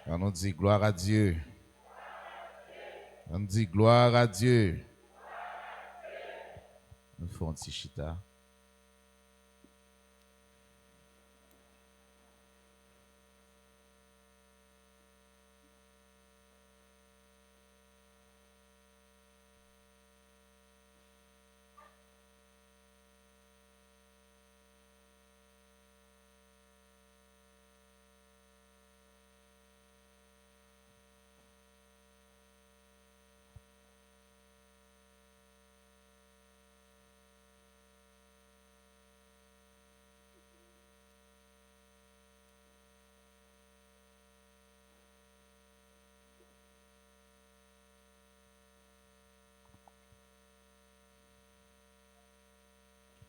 On dit gloire à Dieu. On dit gloire à Dieu. Nous faisons un petit chita.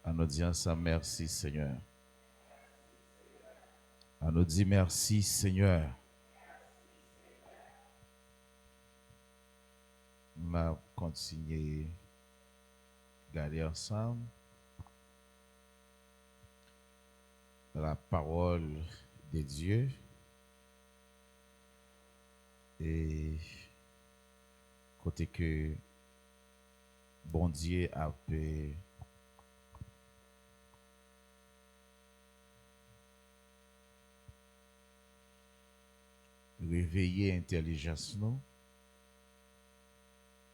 On nous dit ensemble merci Seigneur. On nous dit merci Seigneur. On va continuer à garder ensemble la parole de Dieu et côté que bon Dieu a fait réveiller l'intelligence nous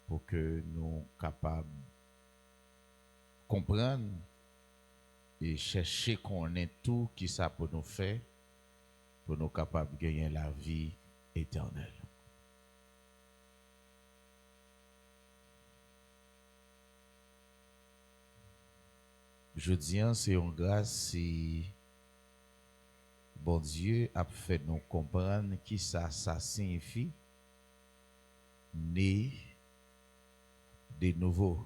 pour que nous capables de comprendre et chercher qu'on ait tout qui ça pour nous faire pour nous capables de gagner la vie éternelle. Je dis, c'est une grâce si bon Dieu a fait nous comprendre qui ça signifie né de nouveau.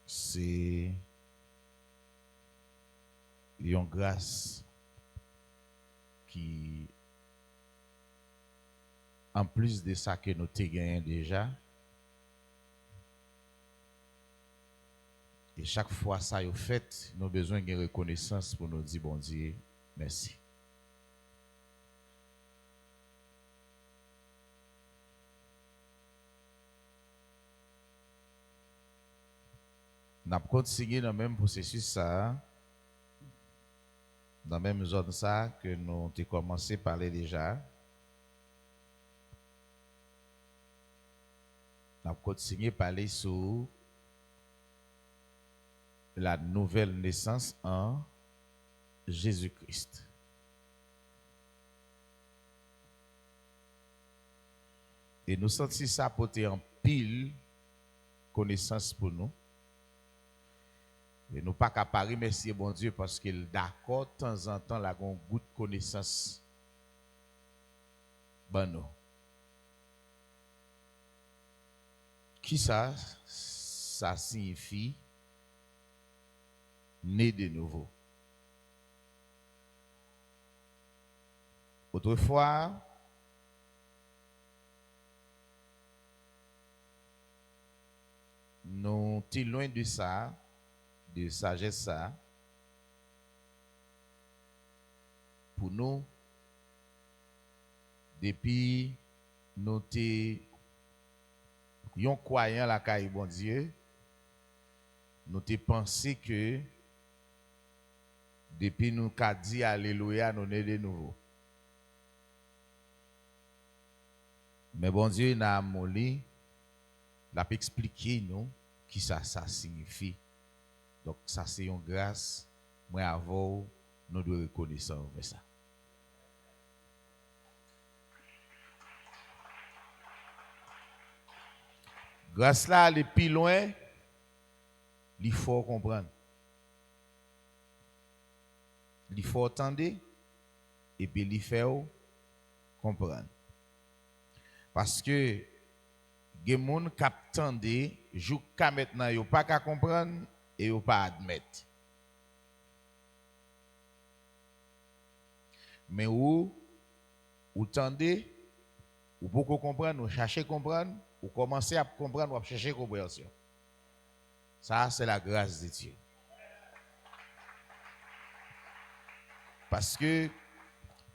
C'est une grâce qui, en plus de ça que nous avons gagné déjà, et chaque fois ça est fait, nous avons besoin de reconnaissance pour nous dire, bon Dieu, merci. Nous avons continué dans le même processus, ça, dans la même zone ça que nous avons commencé à parler déjà. Nous avons continué à parler sur la nouvelle naissance en Jésus-Christ. Et nous sentons ça porter en pile connaissance pour nous. Et nous pas qu'à Paris, merci bon Dieu, parce qu'il est d'accord, de temps en temps, la goût de connaissance. Ben non. Qui ça signifie né de nouveau. Autrefois, nous sommes loin de ça, de sagesse ça. Pour nous, depuis nous sommes croyants la caille bon Dieu, nous te pensé que depuis nous qu'a dit alléluia, nous sommes de nouveau. Mais bon Dieu n'a molli, l'a expliqué nous qui ça signifie. Donc ça c'est une grâce, moi avant nous devons reconnaître envers ça. Grâce là, les plus loin, il faut comprendre. Il faut entendre et puis il faut comprendre. Parce que les gens qui attendent, jusqu'à maintenant, ils n'ont pas qu'à comprendre et ils n'ont pas à admettre. Mais vous attendez, vous pouvez comprendre, vous cherchez à comprendre, vous commencez à comprendre, vous cherchez compréhension. Ça, c'est la grâce de Dieu. Parce que,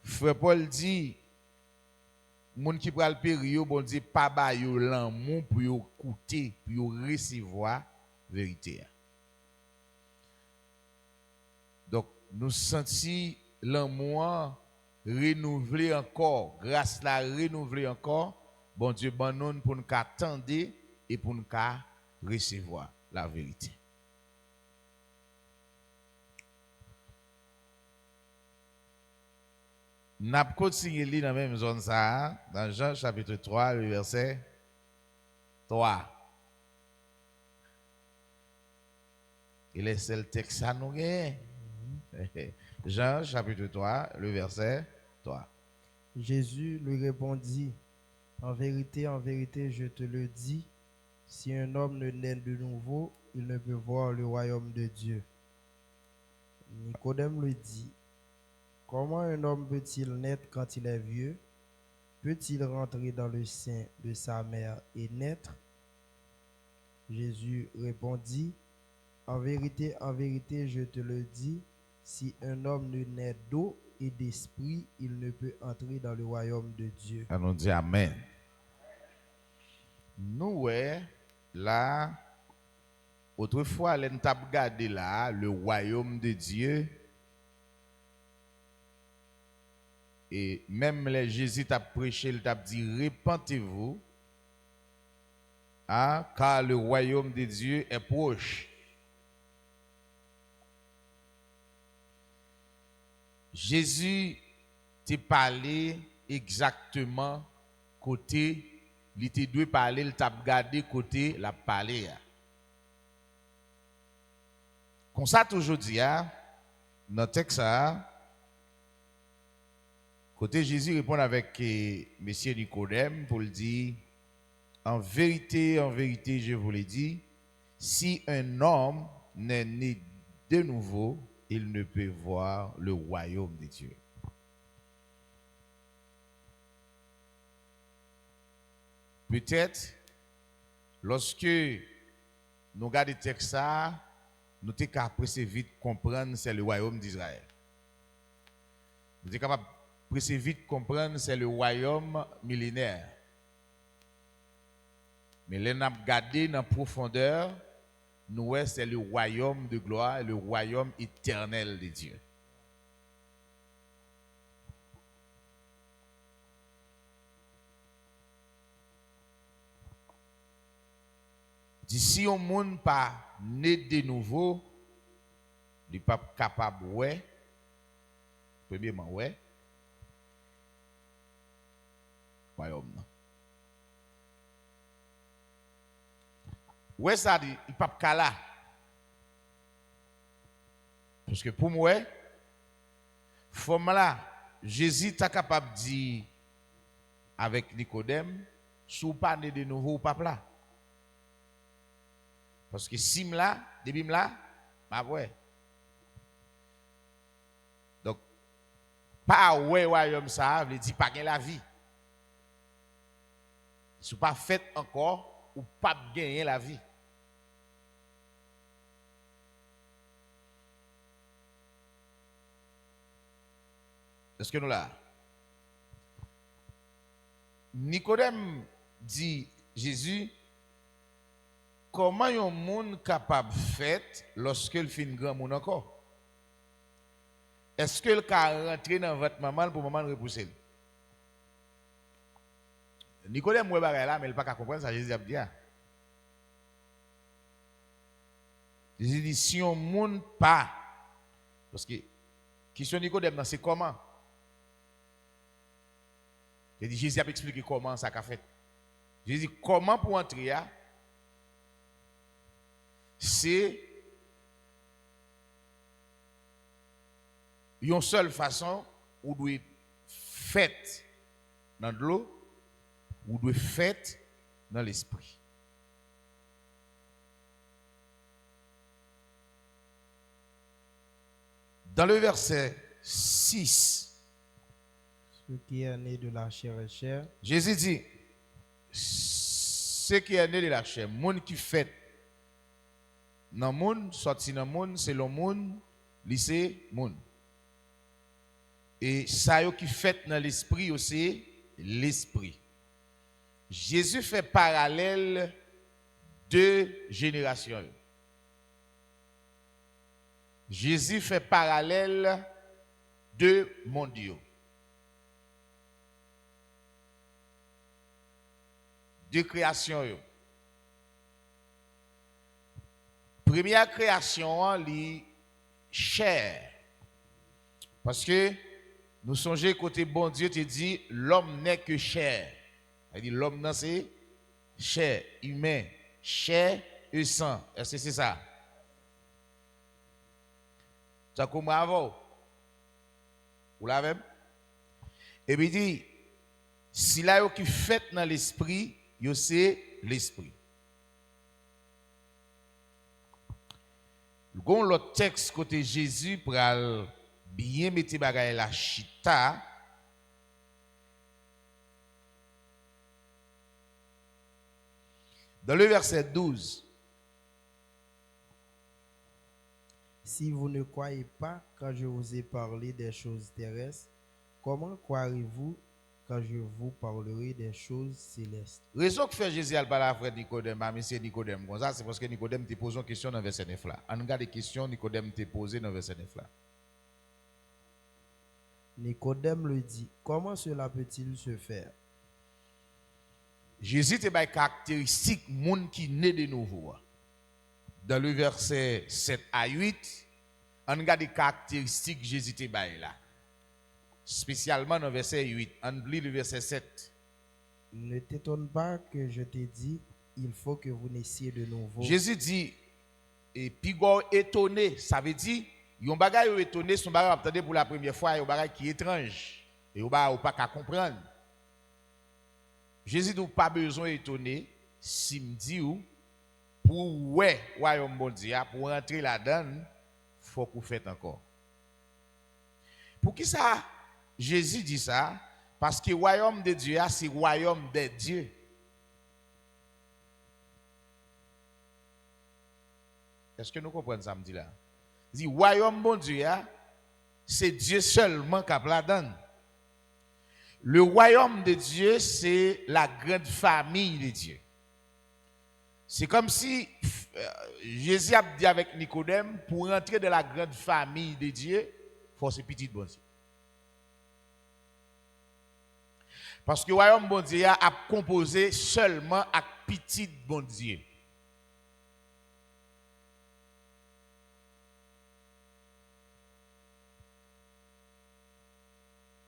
Frère Paul dit, moun qui pral périr, bon Dieu, pas ba yo l'amour pour yo écouter, pour yo recevoir vérité. Donc, nous sentons l'amour renouvelé encore, grâce la renouvelée encore, bon Dieu, bon nous pour nous attendre et pour nous recevoir la vérité. N'a pas continué dans la même zone ça, dans Jean chapitre 3, le verset 3. Il est le texte à nous. Jean chapitre 3, le verset 3. Jésus lui répondit, en vérité, je te le dis, si un homme ne naît de nouveau, il ne peut voir le royaume de Dieu. Nicodème lui dit, comment un homme peut-il naître quand il est vieux? Peut-il rentrer dans le sein de sa mère et naître? Jésus répondit, en vérité, je te le dis, si un homme ne naît d'eau et d'esprit, il ne peut entrer dans le royaume de Dieu. On dit Amen. Nous, là, autrefois, nous avons regardé là, le royaume de Dieu. Et même les Jésus t'a prêché, il t'a dit, repentez-vous, hein, car le royaume de Dieu est proche. Jésus t'a parlé exactement côté, il t'a dû parler, il t'a regardé côté la parler. Comme ça, aujourd'hui, dans le texte, côté Jésus répond avec Monsieur Nicodème pour le dire, en vérité, je vous l'ai dit, si un homme n'est né de nouveau, il ne peut voir le royaume de Dieu. Peut-être, lorsque nous regardons le texte, nous sommes capables de vite comprendre que c'est le royaume d'Israël. Nous sommes capables de vite comprendre que c'est le royaume millénaire. Mais là, nous avons regardé dans la profondeur, nous voyons c'est le royaume de gloire, le royaume éternel de Dieu. D'ici au monde pas né de nouveau, il n'est pas capable, premièrement, royaume. Ça dit, il n'est pas capable. Parce que pour moi, forme là, Jésus est capable de dire avec Nicodème, si vous pas né de nouveau, ou pas là. Parce que si là, depuis là, bah ouais. Donc, pas ouais royaume ça, veut dire pas gagner la vie. Si pas fait encore, ou pas gagner la vie. Est-ce que nous là? Nicodème dit Jésus, comment un monde capable de faire lorsque il fait une grand monde encore? Est-ce que le cas rentré dans votre maman pour maman repousser? Nicodème ouais bagay là mais il pas qu'à comprendre ça Jésus a dit. Jésus dit si on monde pas parce que question Nicodème c'est comment? Il dit Jésus a expliqué comment ça a fait. Jésus dit comment pour entrer c'est une seule façon où doit fait dans de l'eau ou doit fait dans l'esprit. Dans le verset 6, ce qui est né de la chair est chair. Jésus dit, ce qui est né de la chair, monde qui fait dans monde, sorti dans monde, c'est le monde, lycée monde. Et ça qui fait dans l'esprit aussi, l'esprit. Jésus fait parallèle deux générations. Jésus fait parallèle deux mondes. Deux créations. Première création, c'est chair. Parce que nous songeons côté bon Dieu te dit l'homme n'est que chair. Il dit l'homme c'est chair, humain, chair et sang. Est-ce que c'est ça? Ça comme avant. Vous l'avez? Et puis il dit si là qui fait dans l'esprit, c'est l'esprit. L'autre texte côté Jésus pour bien mettre bagaille la chita. Dans le verset 12. Si vous ne croyez pas quand je vous ai parlé des choses terrestres, comment croirez-vous quand je vous parlerai des choses célestes? Raison que fait Jésus al parler à frère Nicodème, à monsieur Nicodème, comme ça, c'est parce que Nicodème te pose une question dans le verset 9 là. On regarde les questions Nicodème te posé dans le verset 9 là. Nicodème le dit, comment cela peut-il se faire? Jésus te bail caractéristique monde qui naît de nouveau. Dans le verset 7 à 8, on regarde les caractéristiques Jésus te bail là. Spécialement dans le verset 8, on lit le verset 7. Ne t'étonne pas que je t'ai dit, il faut que vous naissiez de nouveau. Jésus dit, et puis étonné, ça veut dire, yon bagay étonné, son bagay attendez pour la première fois, yon bagay qui est étrange, et yon bagay pas qu'à comprendre. Jésus n'a pas besoin d'étonner, si me dit ou, pour ouais, royaume bon Dieu, pour rentrer là-dedans, faut qu'on fait encore. Pour qui ça, Jésus dit ça? Parce que le royaume de Dieu, c'est le royaume de Dieu. Est-ce que nous comprenons ça, me dit là? Le royaume bon Dieu, c'est Dieu seulement qui a là-dedans. Le royaume de Dieu, c'est la grande famille de Dieu. C'est comme si Jésus a dit avec Nicodème, pour rentrer dans la grande famille de Dieu, il faut ce petit bon Dieu. Parce que le royaume bon Dieu a composé seulement avec petit bon Dieu.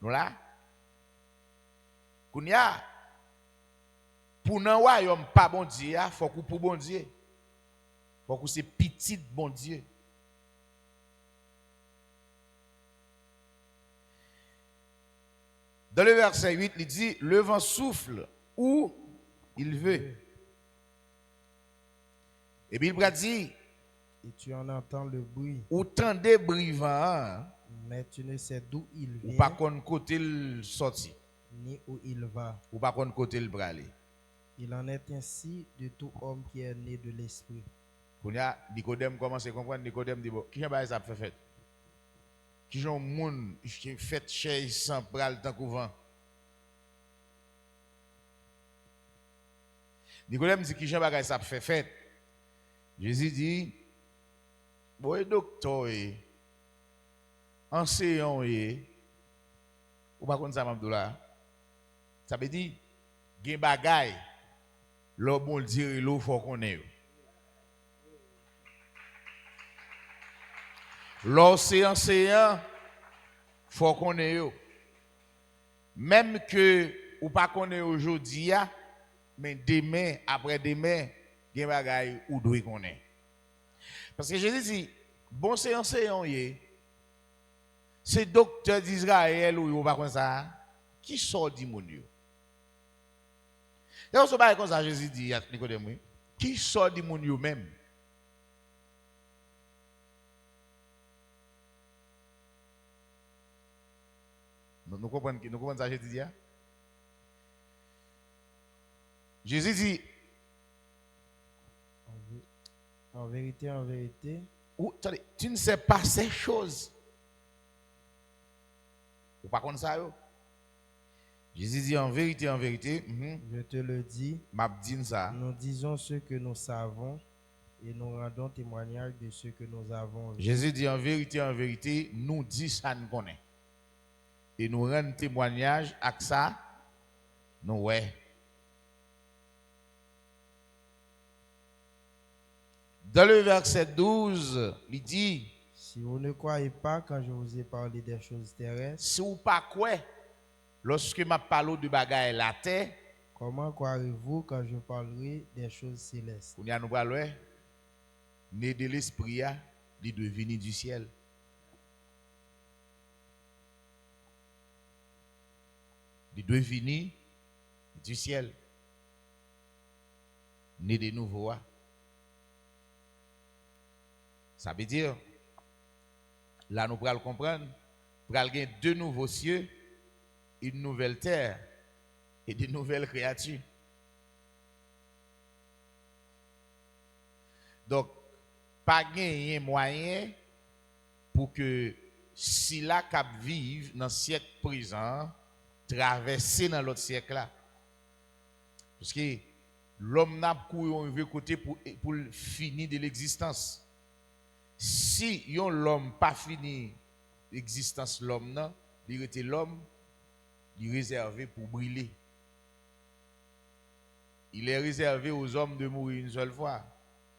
Nous là? Kounya, pour nan royaume pas bon Dieu, faut que pour bon Dieu. Faut que c'est petit bon Dieu. Dans le verset 8, il dit, le vent souffle où il veut. Et puis il va dire, et tu en entends le bruit. Autant de bruit vent, mais tu ne sais d'où il vient. Ou pas qu'on côté le sorti. Ni où il va. Ou pas qu'on côté le bralé. Il en est ainsi de tout homme qui est né de l'esprit. Quand Nicodème commence à comprendre, Nicodème dit, bon, qui est-ce ça fait? Qui est un monde qui fait chair sans pral tant couvent? Nicodème dit, qui est-ce ça fait? Jésus dit, bon, docteur, enseignant, ou pas comme ça, Mabdoula. Ça veut dire, gen bagay, l'on bon dire, l'eau faut qu'on ait. L'océan enseignant, faut qu'on ait. Même que, ou pas qu'on ait aujourd'hui, mais demain, après-demain, gen bagay, ou doit qu'on ait. Parce que Jésus dit, bon c'est enseignant, c'est docteur d'Israël ou pas comme ça, qui sort du monde. Et on se bat comme ça, Jésus dit à Nicodème, qui sort du monde même. Nous comprenons ça, Jésus dit. Jésus dit, En vérité, Ou, attendez, tu ne sais pas ces choses. Ou pas comme ça, yo? Jésus dit en vérité, je te le dis, m'a dit ça. nous disons ce que nous savons et nous rendons témoignage de ce que nous avons vu. Jésus dit en vérité, nous dit ça nous connaît. Et nous rendons témoignage à ça, nous ouais. Dans le verset 12, il dit, Si vous ne croyez pas quand je vous ai parlé des choses terrestres, si vous pas quoi, lorsque m'a parlé de bagaille la terre, comment croirez-vous quand je parlerai des choses célestes? on y a nous parlons, né de l'esprit, il doit venir du ciel. Il doit venir du ciel. Né de nouveau. Ça veut dire, là nous pourrons comprendre, nous allons gagner deux nouveaux cieux, une nouvelle terre et de nouvelles créatures. Donc, pas gagner moyen pour que si la cap vive dans le siècle présent, traverser dans l'autre siècle là. Parce que l'homme n'a pas couru côté pour finir de l'existence. Si l'homme pas fini l'existence l'homme, il était l'homme, il est réservé pour brûler. Il est réservé aux hommes de mourir une seule fois.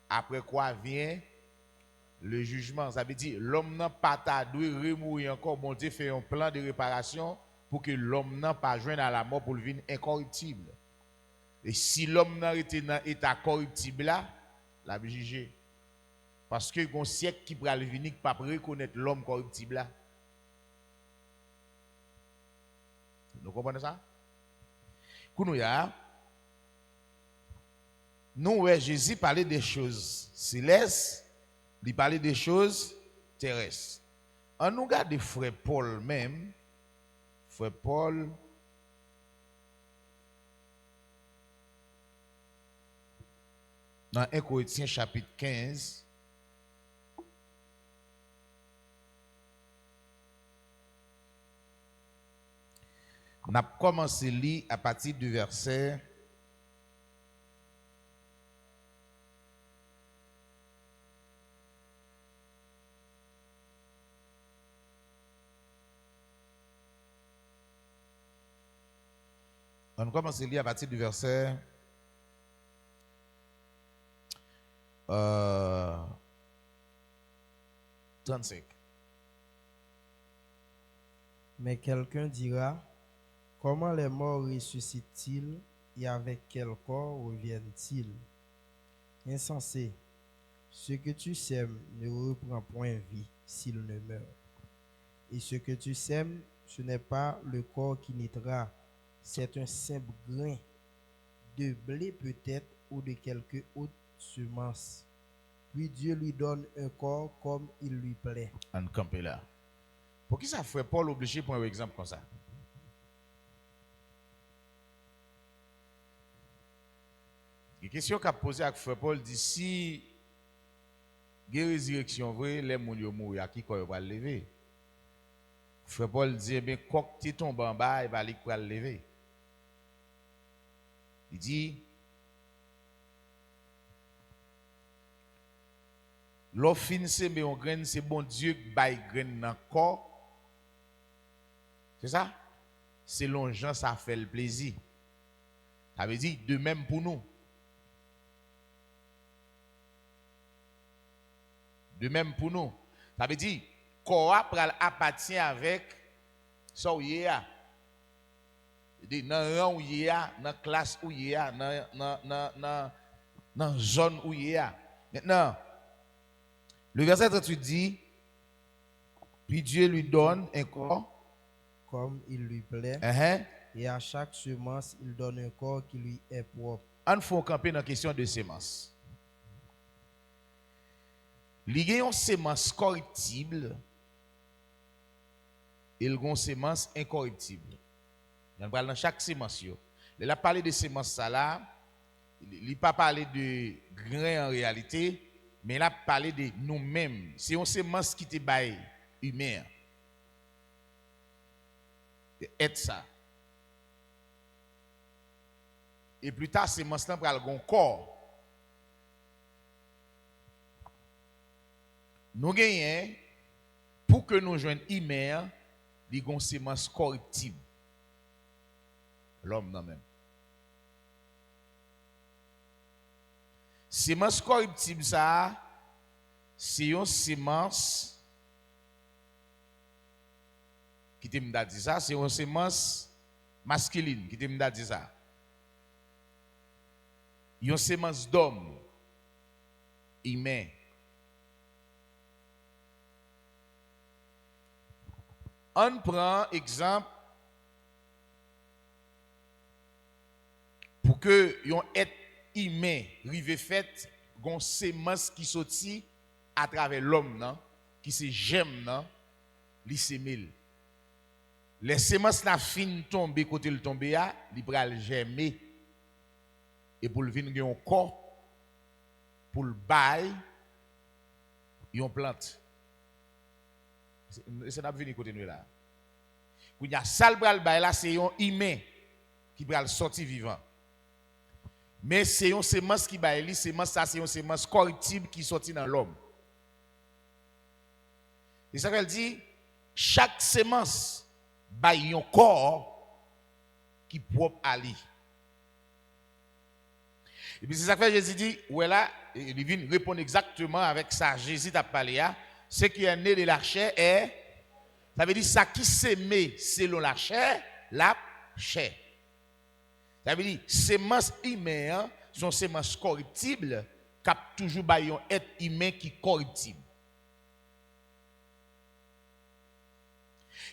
Après quoi vient le jugement. Ça veut dire l'homme n'a pas doit remourir encore. Bon Dieu fait un plan de réparation pour que l'homme n'a pas joint à la mort pour le vivre incorruptible. Et si l'homme n'a été dans l'état corruptible là, la juger. Parce que il y a un siècle qui va venir qui ne peut pas reconnaître l'homme corruptible là. Vous comprenez ça? Nous, Jésus parlait des choses célestes, il parlait des choses terrestres. On nous regarde frère Paul même, frère Paul, dans 1 Corinthiens chapitre 15, on a commencé à lire à partir du verset 35. Mais quelqu'un dira, comment les morts ressuscitent-ils et avec quel corps reviennent-ils? Insensé, ce que tu sèmes ne reprend point vie s'il ne meurt. Et ce que tu sèmes, ce n'est pas le corps qui naîtra, c'est un simple grain de blé peut-être ou de quelque autre semence. Puis Dieu lui donne un corps comme il lui plaît. On campe là. Pour qui ça fait Paul obligé pour un exemple comme ça? La question qu'a posée avec frère Paul dit si il y a résurrection vrai, les gens qui mourent, à qui va le lever? Frère Paul dit bien quand tu tombes en bas, il va le lever. Il dit l'offre c'est mais on graine c'est bon Dieu qui baille graine dans corps. C'est ça? Selon Jean ça fait le plaisir. Ça veut dire de même pour nous. De même pour nous. Ça veut dire corps appartient avec ça où il y a. Dans rang où il y a, dans classe où il y a, dans zone où il y a. Maintenant, le verset 38 dit, puis Dieu lui donne un corps comme il lui plaît, et à chaque semence, il donne un corps qui lui est propre. On faut camper dans la question de semence. Il y a une semence corruptible et une semence incorruptible. On parle dans chaque semence. Il a parlé de semence ça là, il n'a pas parlé de grain en réalité, Mais là, parler de nous-mêmes. C'est une sémence qui te baille humain. Être ça. Et plus tard, sémence là pour le corps. Nous gagnons pour que nous joignions humain, il y a une sémence corruptible. L'homme non même. Sémence corruptible ça, c'est une sémence qui te m'a dit ça, c'est une sémence masculine qui te m'a dit ça. Une sémence d'homme humain. On prend exemple pour que yon être humain rive fait gon sémence qui sorti à travers l'homme nan qui se j'aime nan li semel. Les semences la fin tomber côté le tomber a li pral germer et pour le vinn gen un corps pour le bail yon plante. C'est n'a venir côté nous là. Quand y a sal pral bail là c'est un humain qui pral sortir vivant. Mais c'est une sémence qui baille, sémence ça c'est une sémence corruptible qui sortit dans l'homme. Et ça qu'elle dit, chaque sémence baille un corps qui propre à lui. Et puis c'est ça que Jésus dit, ouais là, il vient répondre exactement avec ça. Jésus t'a parlé là, ce qui est né de la chair est, ça veut dire ça qui s'aimait selon la chair. Ça veut dire, sémence humaine sont sémences corruptibles, qui a toujours un être humain qui est corruptible.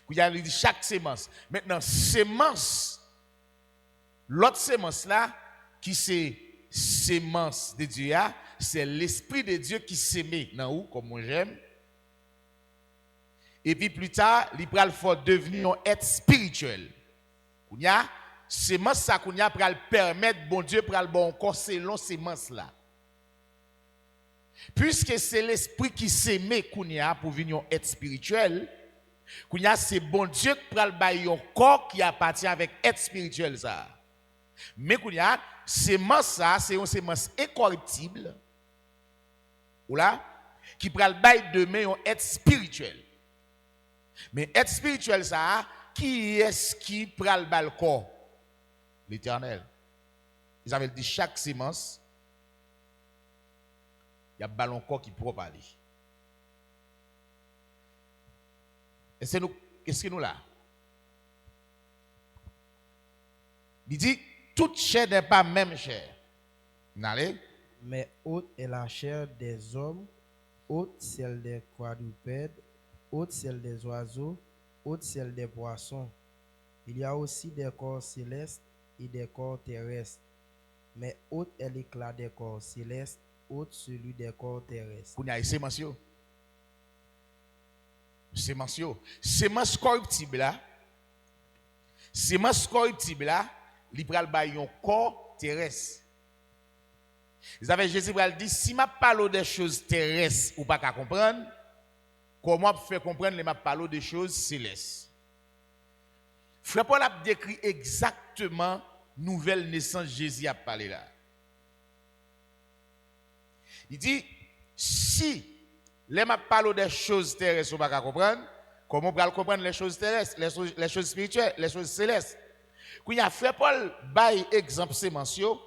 Il y a dit chaque sémence. Maintenant, sémence, l'autre sémence là, qui c'est sémence de Dieu, c'est l'Esprit de Dieu qui s'aimait dans où, comme moi j'aime. Et puis plus tard, il va devenir un être spirituel. Il y a sémence ça qu'on a pour permettre bon Dieu pour le bon encore selon sémence là. Puisque c'est l'esprit qui s'aimait qu'on a pour venir être spirituel, qu'on a c'est bon Dieu pour le bailler un corps qui appartient avec être spirituel ça. Mais qu'on a sémence ça c'est une sémence incorruptible ou là qui pour le bailler demain un être spirituel. Mais être spirituel ça qui est-ce qui pour le bailler le corps? L'Éternel. Ils avaient dit chaque sémence, il y a un ballon corps qui propre à lui. Et c'est nous, qu'est-ce que nous là? Il dit, toute chair n'est pas même chair. N'allez? Mais haute est la chair des hommes, haute celle des quadrupèdes, haute celle des oiseaux, haute celle des poissons. Il y a aussi des corps célestes et des corps terrestres. Mais haute est l'éclat des corps célestes, haute celui des corps terrestres. Vous avez sémence. Sémence corruptible là. Sémence corruptible là, il pral bay un corps terrestre. Vous avez Jésus pral dit si m'a parle des choses terrestres ou pas qu'à comprendre, comment faire comprendre les m'a parle des choses célestes. Frère Paul a décrit exactement nouvelle naissance Jésus a parlé là. Il dit si les m'a parle des choses terrestres ou pas qu'à comprendre, comment on peut comprendre les choses terrestres, les choses spirituelles, les choses célestes. Quand il a Frère Paul bail exemple sémentiaux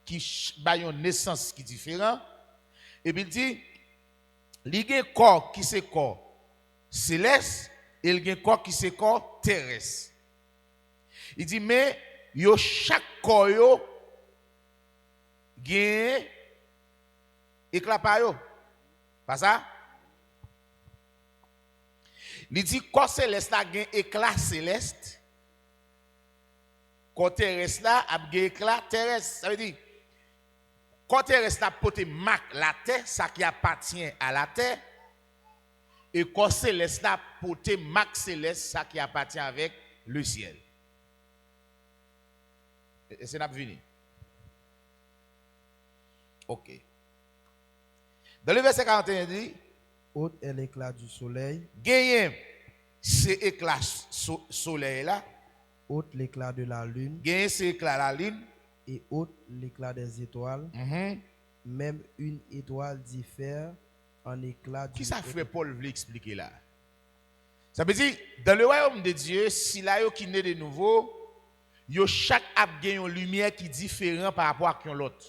qui bail une naissance qui est différent et puis il dit il y a un corps qui c'est corps céleste et il y a un corps qui c'est corps terrestre. Il dit mais yo chaque corps yo gagne éclat pa yo. Pas ça? Il dit corps céleste a gagne éclat céleste. Corps terrestre là a gagne éclat terrestre. Ça veut dire corps terrestre a porté marque la terre, ça qui appartient à la terre. Et corps céleste a porté marque céleste, ça qui appartient avec le ciel. Et c'est n'a venu. OK. Dans le verset 41, il dit, Haute est l'éclat du soleil, gagné ces éclats soleil là, haute l'éclat de la lune, gagné ces éclats la lune. et haute l'éclat des étoiles. Même une étoile diffère en éclat Qui d'une ça autre. frère Paul veut expliquer là? Ça veut dire, dans le royaume de Dieu, si là yo qui naît de nouveau, yo chaque ap gen une lumière qui est différente par rapport à l'autre.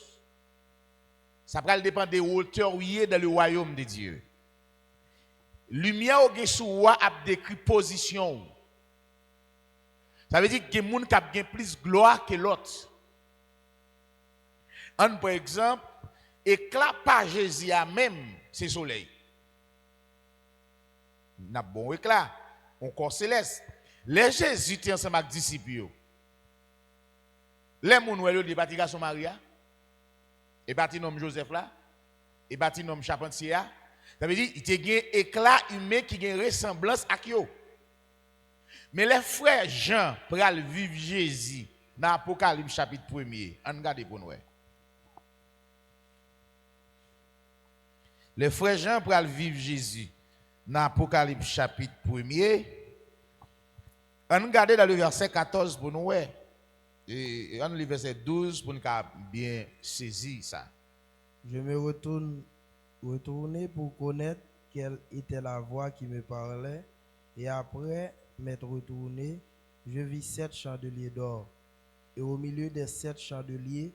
Ça va dépendre des hauteurs où il est dans le royaume de Dieu. Lumière ou gen sou a décrit position. Ça veut dire que moun qui a plus gloire que l'autre. Par exemple, éclat pas Jésus a même, c'est soleil. N'a bon éclat, on corps céleste. Les Jésus était ensemble avec disciples. Les moun wè li bati garçon Maria, et bati nom Joseph là, et bati nom Charpentier. Ça veut dire il te gen éclat humain qui gen ressemblance à yo. Mais les frères Jean pral vivre Jésus dans Apocalypse chapitre 1er. On regarde pour nous. Les frères Jean pral vivre Jésus dans Apocalypse chapitre 1er. On regarde dans le verset 14 pour nous. Et on lit verset 12 pour nous bien saisir ça. Je me retournai pour connaître quelle était la voix qui me parlait, et après m'être retourné, je vis 7 chandeliers d'or, et au milieu des 7 chandeliers,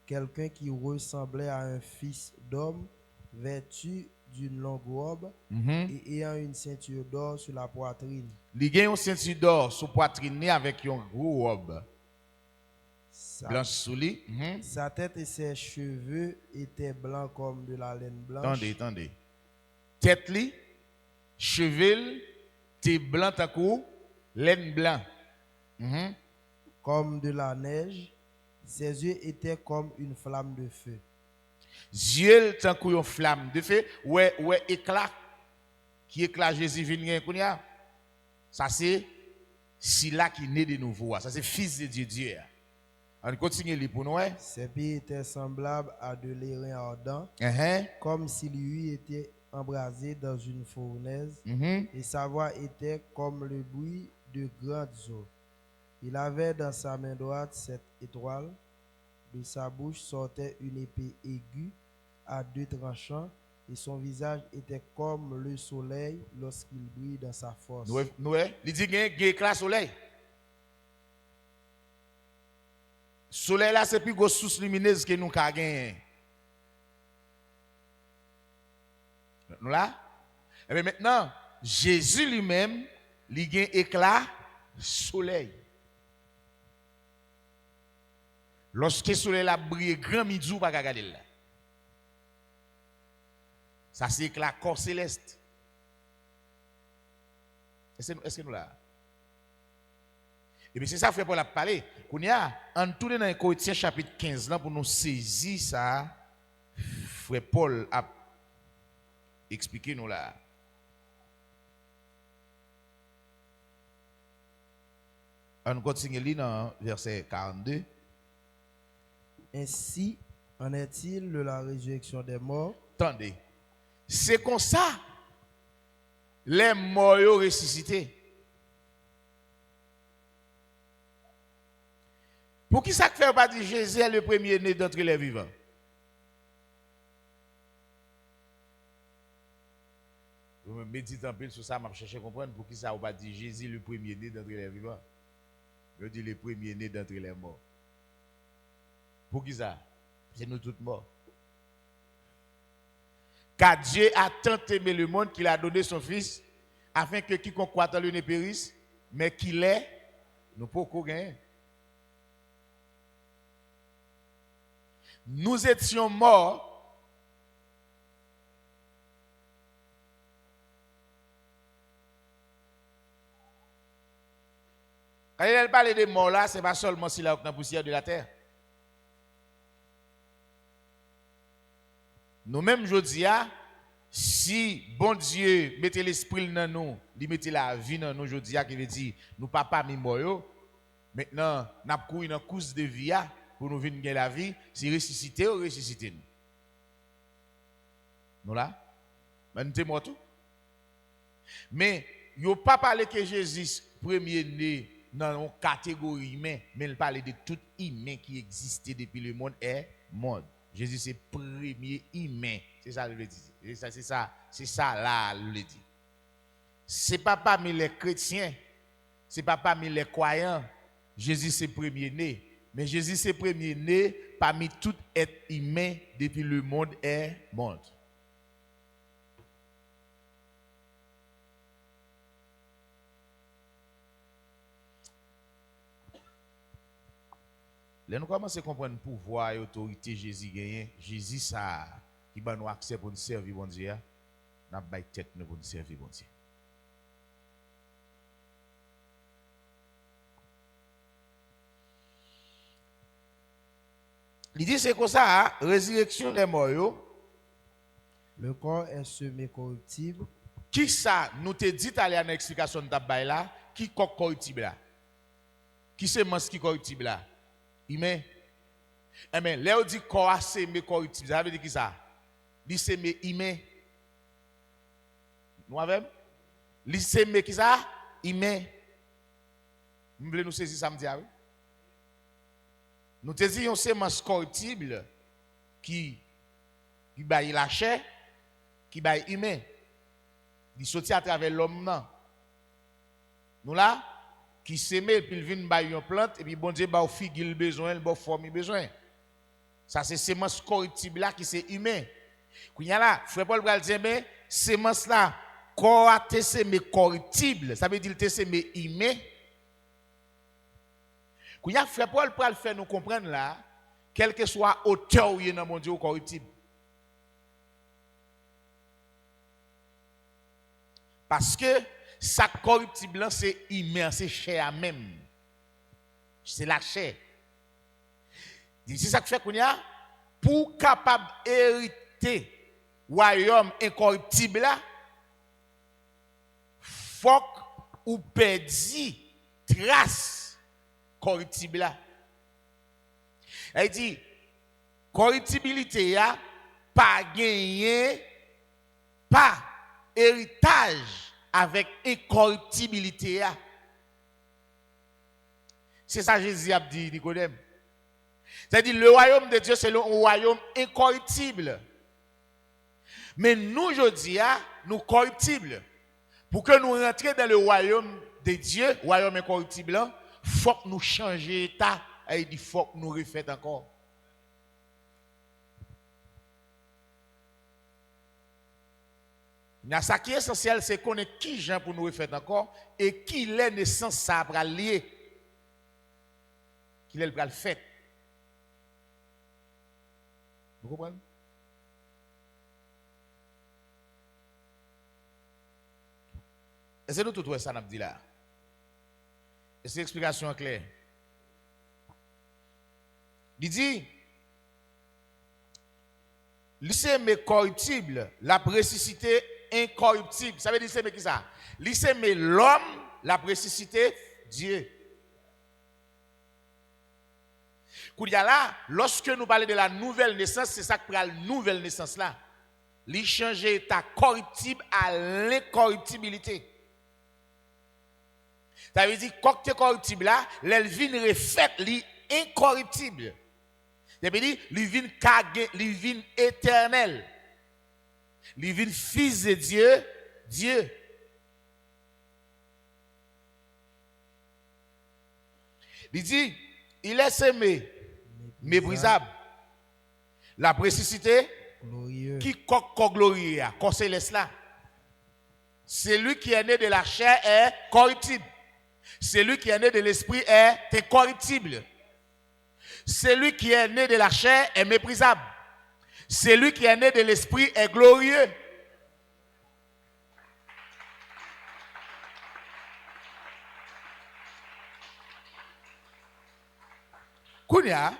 quelqu'un qui ressemblait à un fils d'homme, vêtu d'une longue robe et ayant une ceinture d'or sur la poitrine. Il y a une ceinture d'or sur la poitrine avec une gros robe. Blanche sous lui. Sa tête et ses cheveux étaient blancs comme de la laine blanche. Attendez. Tête li, cheveux, t'es blanc à coup, laine blanc. Comme de la neige. Ses yeux étaient comme une flamme de feu. Yeux tant que une flamme de feu, ouais éclat qui éclate Jésus vient. Ça c'est là qui naît de nouveau. Ça c'est fils de Dieu. On continue les pour nous. Ses pieds étaient semblables à de l'airain ardent, comme s'il eût été embrasé dans une fournaise, et sa voix était comme le bruit de grandes eaux. Il avait dans sa main droite 7 étoiles, de sa bouche sortait une épée aiguë à 2 tranchants, et son visage était comme le soleil lorsqu'il brille dans sa force. Il dit qu'il y a un éclat soleil. Soleil là, c'est plus grosse source lumineuse que nous avons gagné. Nous là? Et bien maintenant, Jésus lui-même, il a un éclat soleil. Lorsque le soleil a brillé, grand midi, pas regarder là. Ça c'est éclat corps céleste. Est-ce que nous là? Et bien c'est ça, frère Paul a parlé. Qu'on y a, en tourné dans Corinthiens chapitre 15, là, pour nous saisir ça, frère Paul a expliqué nous là. On continue dans verset 42. Ainsi en est-il de la résurrection des morts. Attendez. C'est comme ça, les morts ressuscités. Pour qui ça fait pas dire Jésus est le premier-né d'entre les vivants? Vous me méditez un peu sur ça, je cherche à comprendre pour qui ça pas dire Jésus le premier-né d'entre les vivants. Je dis le premier-né d'entre les morts. Pour qui ça? C'est nous tous morts. Car Dieu a tant aimé le monde qu'il a donné son Fils, afin que quiconque croit en lui ne périsse, mais qu'il est, nous pouvons gagner. Nous étions morts. Quand il parle de morts là, ce n'est pas seulement s'il a dans la poussière de la terre. Nous-mêmes, je dis, si bon Dieu mettait l'esprit dans nous, il mettait la vie dans nous, je dis, qui veut dire, nous papa mi morts, maintenant, nous avons couru une course de vie pour nous venir gagner la vie, c'est ressusciter ou ressusciter nous. Nous là? Mais nous sommes morts tout. Mais, il n'y a pas parlé que Jésus, premier né dans une catégorie humaine, mais il parlait de tout humain qui existait depuis le monde est monde. Jésus, c'est premier humain. C'est ça, je le dis. C'est ça, là, je le dis. Ce n'est pas parmi les chrétiens, ce n'est pas parmi les croyants. Jésus, c'est premier né. Mais Jésus, c'est premier né parmi tout être humain depuis le monde est monde. Là, nous commençons à comprendre le pouvoir et l'autorité Jésus gagne. Jésus, ça, qui va nous accès pour nous servir, bon Dieu, nous avons la tête pour nous servir, bon Dieu. Il dit c'est comme ça, résurrection des morts. Le corps est semé corruptible. Qui ça, nous te dit à dans l'explication de ta là, qui corruptible là? Qui semence qui corruptible là? Humain. Eh bien, là on dit corps semé corruptible, ça veut dire qui ça? Il semé humain. Nous avons? Il semé qui ça? Humain. Nous voulons nous saisir samedi oui? Nous te disons c'est semence corruptible qui baille la chair, qui baille humain. Il sortit à travers l'homme non. Nous là qui sème puis il vient bailler une plante et puis bon Dieu ba figue le besoin, le forme le besoin. Ça c'est semence corruptible là qui c'est humain. Kounya là, frère Paul va dire mais semence là corps a semé corruptible, ça veut dire te semé humain. Kounya frère Paul pour le faire nous comprendre là, quel que soit hauteur où il est dans mon Dieu corruptible. Parce que ça corruptible c'est humain, c'est chair même. C'est la chair. C'est ça que fait qu'on y a pour capable hériter royaume incorruptible là, faut ou perdre trace corruptible là. Elle dit corruptibilité a pas gagné pas héritage avec incorruptibilité. C'est ça que Jésus a dit, Nicodème. C'est-à-dire le royaume de Dieu, c'est un royaume incorruptible. Mais nous, aujourd'hui, nous corruptibles. Pour que nous rentrions dans le royaume de Dieu, royaume incorruptible, il faut que nous changions d'état. Et il faut que nous refaisions encore. Ce qui est essentiel, c'est qu'on est qui Jean pour nous refaire encore et qui est naissance ça pour lier. Qui est le fait. Vous comprenez? Et c'est nous tout ça n'a dit là. Et c'est l'explication claire. Il dit l'issème corruptible, la ressuscité incorruptible. Ça veut dire c'est qui ça? L'issème l'homme, la ressuscité Dieu. Koudia là, lorsque nous parlons de la nouvelle naissance, c'est ça que la nouvelle naissance là. Li changer état corruptible à l'incorruptibilité. Ça veut dire quand tu es corruptible là, l'elvin refait li incorruptible. Ça veut dire l'elvin éternel. L'elvin fils de Dieu, Dieu. Il dit, il est semé, méprisable. La précicité, glorieux. qui glorieux, qu'on se laisse là. Celui qui est né de la chair est corruptible. Celui qui est né de l'esprit est incorruptible. Celui qui est né de la chair est méprisable. Celui qui est né de l'esprit est glorieux. Kounia,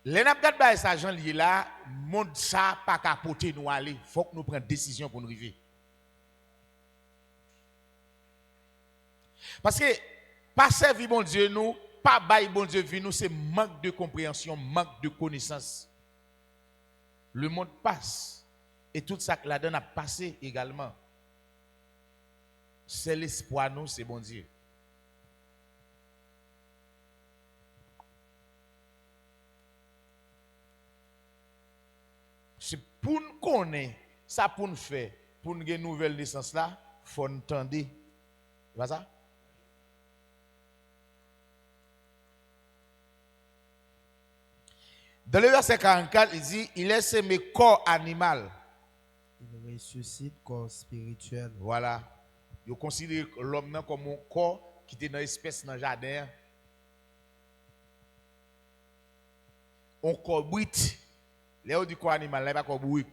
les n'abgat ba sa Jean lié là, monde ça pas capoter nous aller, faut que nous prenions décision pour nous arriver. Parce que pas servir bon Dieu nous, pas bailler bon Dieu vie nous, c'est manque de compréhension, manque de connaissance. le monde passe. Et tout ça que la donne a passé également. C'est l'espoir, nous, c'est bon Dieu. C'est pour nous connaître, ça pour nous faire, pour nous avoir une nouvelle naissance là, il faut nous entendre. C'est pas ça? Dans le verset 44, il dit, il est semé corps animal. Il ressuscite corps spirituel. Voilà. Il considère l'homme comme un corps qui était dans l'espèce dans le jardin. Un corps brut. Là, du corps animal, là, il n'y a pas corps brut.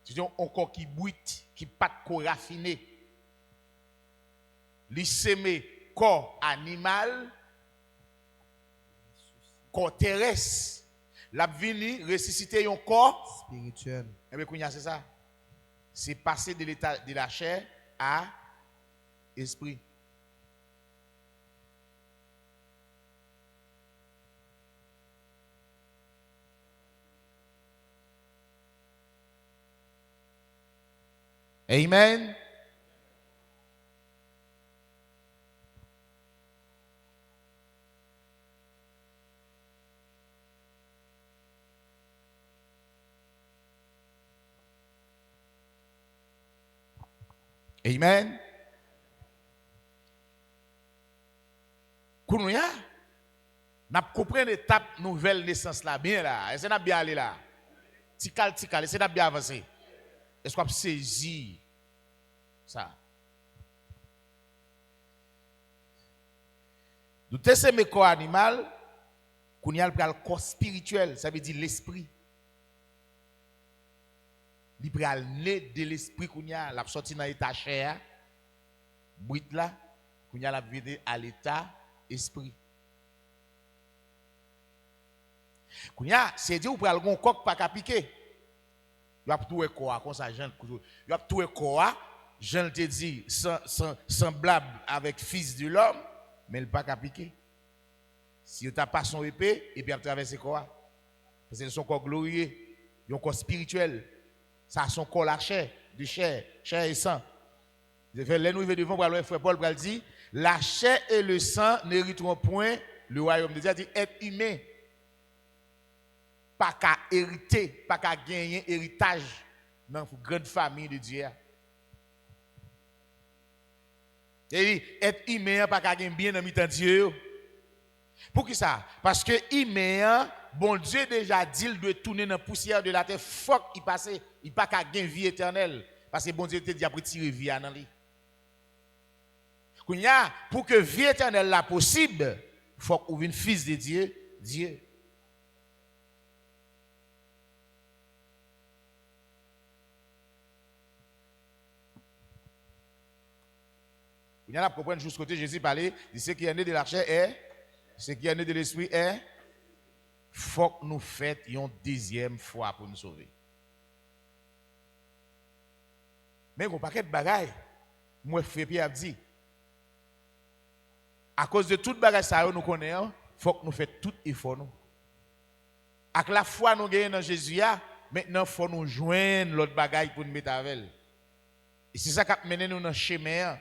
C'est un corps qui brut, qui pas de corps raffiné. Il semé corps animal, corps terrestre. La vini ressusciter un corps spirituel. Eh bien, c'est ça. C'est passer de l'état de la chair à esprit. Amen. Amen. Kounouya, n'a compris l'étape nouvelle naissance là bien là. Est-ce qu'on a bien allé là? Tikal, est-ce qu'on a bien avancé? Est-ce qu'on a saisi ça? Nous tesser mes corps animal, kounya le corps spirituel, ça veut dire l'esprit. Il pral né de l'esprit kounya, la sorti dans l'état chair, brut là, kounya la vide à l'état esprit. Kounya, c'est dire ou pral gon coq pas piquer. Il a tout corps comme ça Jean, il a tout corps, Jean te dit semblable avec fils de l'homme, mais il pas piquer. Si tu n'as pas son épée, et puis il traverser corps. Parce que son corps glorieux, un corps spirituel. Ça a son corps la chair, de chair et sang. Je fais les nous devant pour le frère Paul pour dire la chair et le sang n'hériteront point le royaume de Dieu, dit être humain. Pas qu'à hériter, pas qu'à gagner héritage dans une grande famille de Dieu. Et être humain, pas qu'à gagner bien dans le temps de Dieu. Pour qui ça? Parce que humain, bon Dieu déjà dit, il doit tourner dans la poussière de la terre. Faut qu'il passe, il pas qu'à gagner vie éternelle. Parce que bon Dieu te dit après tirer vie dans lui. Pour que vie éternelle là possible, il faut qu'on vienne fils de Dieu. Il y a la comprendre jusqu'au côté Jésus parlait, dit ce qui est né de la chair est, ce qui est né de l'esprit est, faut que nous fassions une deuxième fois pour nous sauver. Mais il y a un paquet de bagailles, moi frère Pierre a dit, à cause de toute bagaille ça nous connaissons, il faut que nous fassions tout effort nous. Avec la foi nous gagnons dans Jésus, maintenant il faut nous joindre l'autre bagaille pour nous mettre avec elle. Et c'est ça qui a mené nous dans le chemin.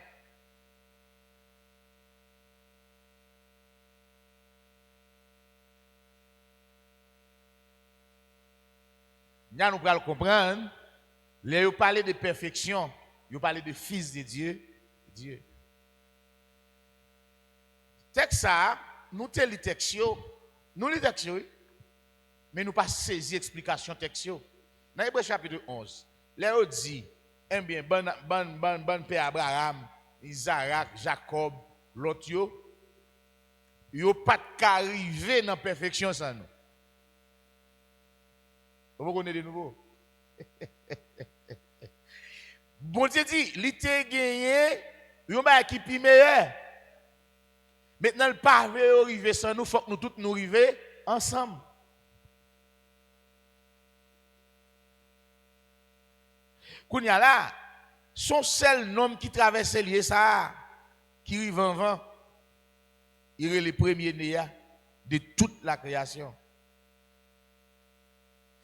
Nous allons comprendre, vous parlez de perfection, vous parlez de fils de Dieu. Texte ça, nous te lit texte, nous lit texte, mais nous pas saisi explication texte. Dans Hébreux chapitre 11, là dit, eh bien, bon père Abraham, Isaac, Jacob, l'autre yo pas qu'arriver dans la perfection sans nous. Vous connaissez de nouveau? Bon Dieu dit, il t'a gagné, il y a qui est meilleur. Maintenant, le pas arriver sans nous, il faut que nous tous nous arrivions ensemble. Quand il y a là, son seul nom qui traverse lié ça, qui arrive en vent, il est le premier né de toute la création.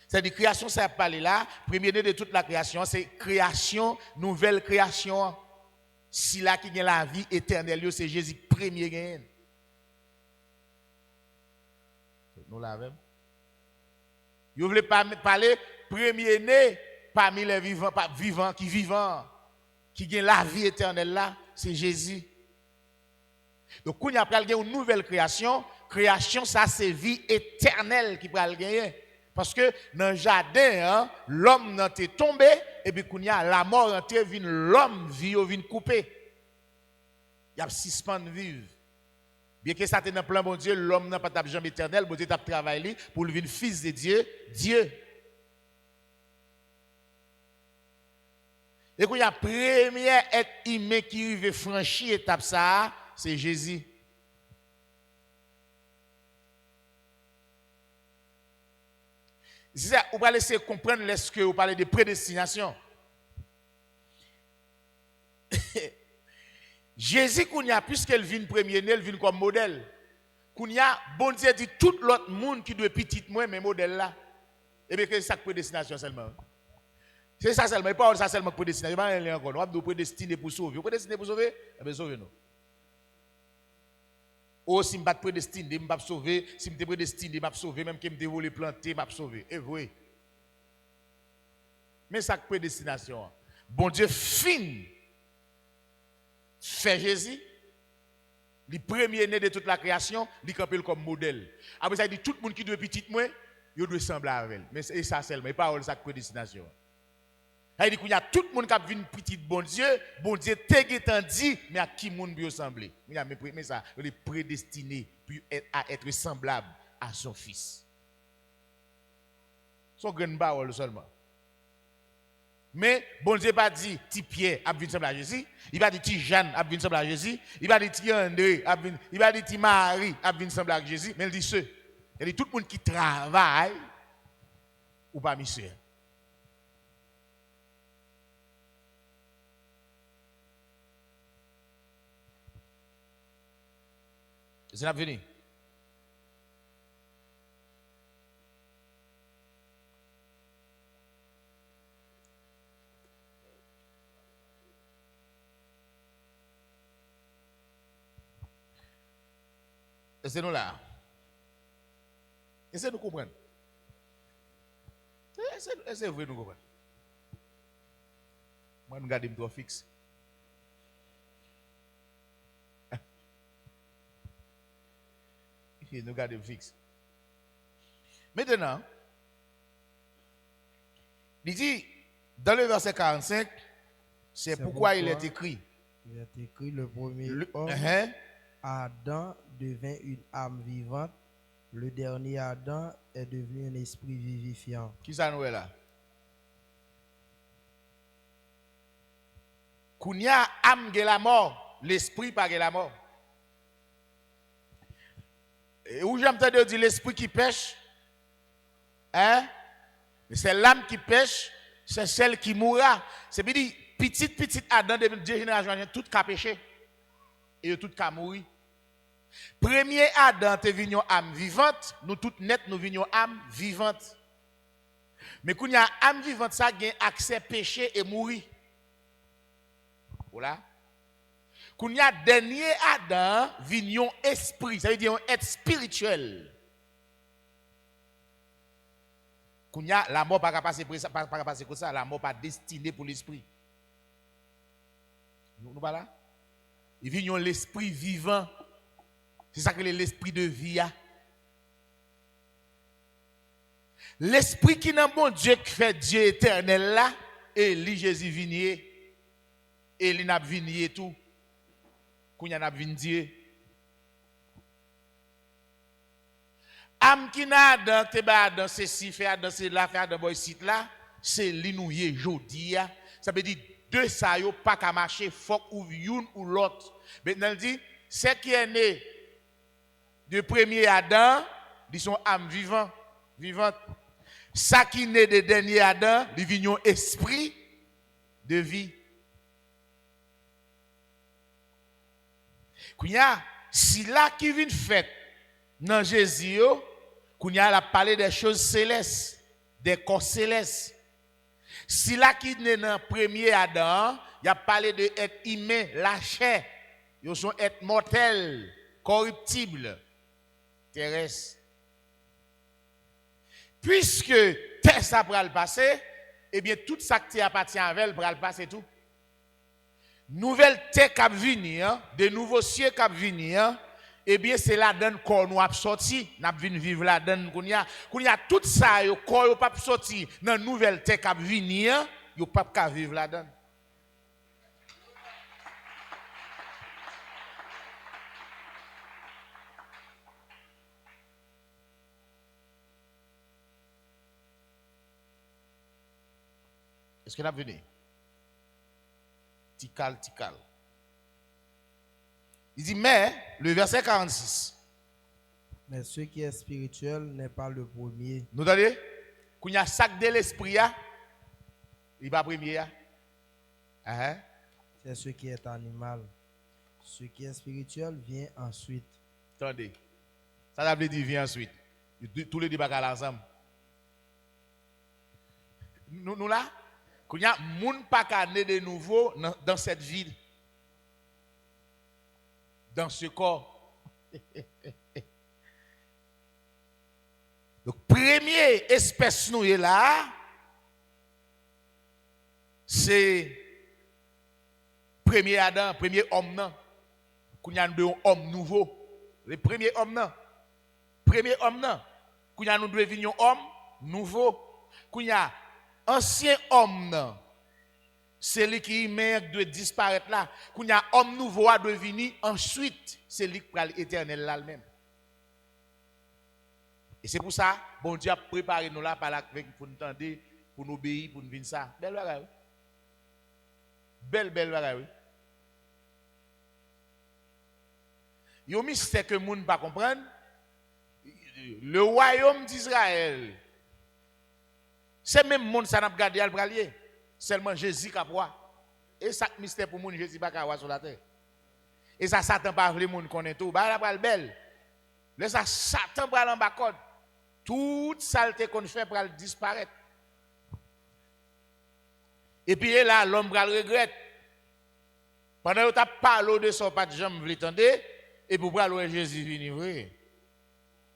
C'est-à-dire création, ça a parlé là, premier-né de toute la création, c'est création, nouvelle création. Si là qui a la vie éternelle, c'est Jésus premier gain. Nous l'avons. Vous voulez pas parler premier-né parmi les vivants, qui gagne la vie éternelle là, c'est Jésus. Donc, quand il y a une nouvelle création, ça c'est vie éternelle qui va gagner. Parce que dans le jardin, l'homme n'a été tombé, et puis quand il y a la mort entrée, l'homme vient couper. Il y a 6 pans de vivre. Bien que ça soit dans le plan bon Dieu, l'homme n'a pas de jambe éternelle, bon Dieu a travaillé pour le fils de Dieu, Dieu. Et quand il y a premier être humain qui arrive franchir l'étape ça, c'est Jésus. C'est ça, on va laisser comprendre ce que vous parlez de prédestination. Jésus, puisqu'elle vient premier-né, elle vient comme modèle. Bon Dieu dit tout l'autre monde qui doit petit moins, mais modèle là. Et bien, c'est ça prédestination seulement. C'est ça seulement, il pas ça seulement prédestination. Il n'y a pas encore. Nous prédestiné pour sauver. Vous prédestiné pour sauver? Eh bien, sauvez-nous. Oh, si je ne suis pas prédestiné, je ne vais pas sauver. Si je suis prédestiné, je vais sauver. Même que je me volé planter, je vais sauver. Et oui. Mais ça, prédestination. Bon Dieu fin fait Jésus. Le premier-né de toute la création, il campé comme modèle. Après ça, il dit tout le monde qui doit petit moins, il doit sembler avec elle. Mais c'est ça seulement, il parle de sa prédestination. Il dit qu'il y a tout le monde qui a vu une petite bon Dieu t'es dit, mais à qui monde peut ressembler. Mais ça, il est prédestiné à être semblable à son fils. Son grand parole seulement. Mais bon Dieu pas dit petit Pierre a vu semblable à Jésus, il va dire petit Jeanne a vu semblable à Jésus, il va dire petit André, il va dire petit Marie a vu semblable à Jésus, mais il dit ceux. Il dit tout le monde qui travaille ou pas monsieur. C'est l'avenir. Essayez-nous là. Essayez de nous comprendre. Essayez de nous comprendre. Moi, je regarde trop fixe. Nous gardons fixe. Maintenant, il dit, dans le verset 45, c'est pourquoi il est écrit. Il est écrit le premier homme, Adam devint une âme vivante. Le dernier Adam est devenu un esprit vivifiant. Qui ça nous est là? Kounia âme de la mort, l'esprit pas de la mort. Et où j'ai entendu dire l'esprit qui pêche, hein? C'est l'âme qui pêche, c'est celle qui mourra. C'est dire petit Adam de deux générations, tout a péché et tout a mouru. Premier Adam te venu âme vivante, nous toutes net nous venions âme vivante. Mais quand il y a âme vivante, ça gagne accès péché et mourir. Voilà. Quand il y a dernier Adam, vignon esprit, ça veut dire un être spirituel. Quand il y a la mort pas passer comme ça, la mort pas destinée pour l'esprit. Nous pas là. Il vignon l'esprit vivant. C'est ça que l'esprit de vie a. L'esprit qui n'a bon Dieu qui fait Dieu éternel là, et lui Jésus vignier, et lui n'a vignier tout. Qu'on y a Dieu. Âme qui n'a dans ceci, fait dans cela, fait dans site là, c'est l'inouye jodi. Ça veut dire deux ça yo pas qu'à marcher, faut ou une ou l'autre. Maintenant il dit, c'est qui est né de premier Adam, ils sont âme vivante. Ça qui est né de dernier Adam, ils viennent esprit de vie. Kounya, si là qui vient fait dans Jésus, Kounya a parlé des choses célestes, des corps célestes. Si là qui est dans le premier Adam, il a parlé de être humain, la chair. Ils sont être mortels, corruptibles, terrestres. Puisque terre ça va le passer, eh bien tout ça qui appartient à elle va le passer tout. Nouvelle terre qui va venir, de nouveaux cieux qui vont venir, eh bien c'est la donne qu'on nous a sorti, n'a vinn vivre la donne qu'on y a tout ça yo corps yo pas sorti dans nouvelle terre qui va venir, yo pas ka vivre la donne. Est-ce que n'a venu? Tikal. Il dit, mais, le verset 46. Mais ce qui est spirituel n'est pas le premier. Nous entendez? Quand il y a sac de l'esprit, il va premier. C'est ce qui est animal. Ce qui est spirituel vient ensuite. Attendez. Ça veut dire vient ensuite. Tous les débats ensemble. Nous là, quand il y a moun pas né de nouveau dans cette ville. Dans ce corps. Donc, première espèce nous est là, c'est premier Adam, premier homme nan. Qu'on y a un homme nouveau. Le premier homme nan. Premier homme nan. Qu'on y a nous devons venir homme nouveau. Qu'on y a ancien homme nan. C'est lui qui doit disparaître là. Qu'on y a homme nouveau à devenir ensuite, c'est lui qui prend l'éternel là même. Et c'est pour ça, bon Dieu a préparé nous là pour nous tendre, pour nous obéir, pour nous venir ça. Belle bagaille. Belle bagaille. Il y a un mystère que le monde ne peut pas comprendre. Le royaume d'Israël, c'est même le monde qui n'a pas gardé à le seulement Jésus qui a voir. Et ça, mystère pour le monde, Jésus n'a pas voir sur la terre. Et ça, Satan pas le monde connaît tout. Bah, la belle. Là, ça, Satan va en bas code. Toute saleté qu'on fait pour disparaître. Et puis là, l'homme va le regretter. Pendant que tu as parlé de son pas de jambe, vous l'entendez, et puis vous voyez Jésus venir.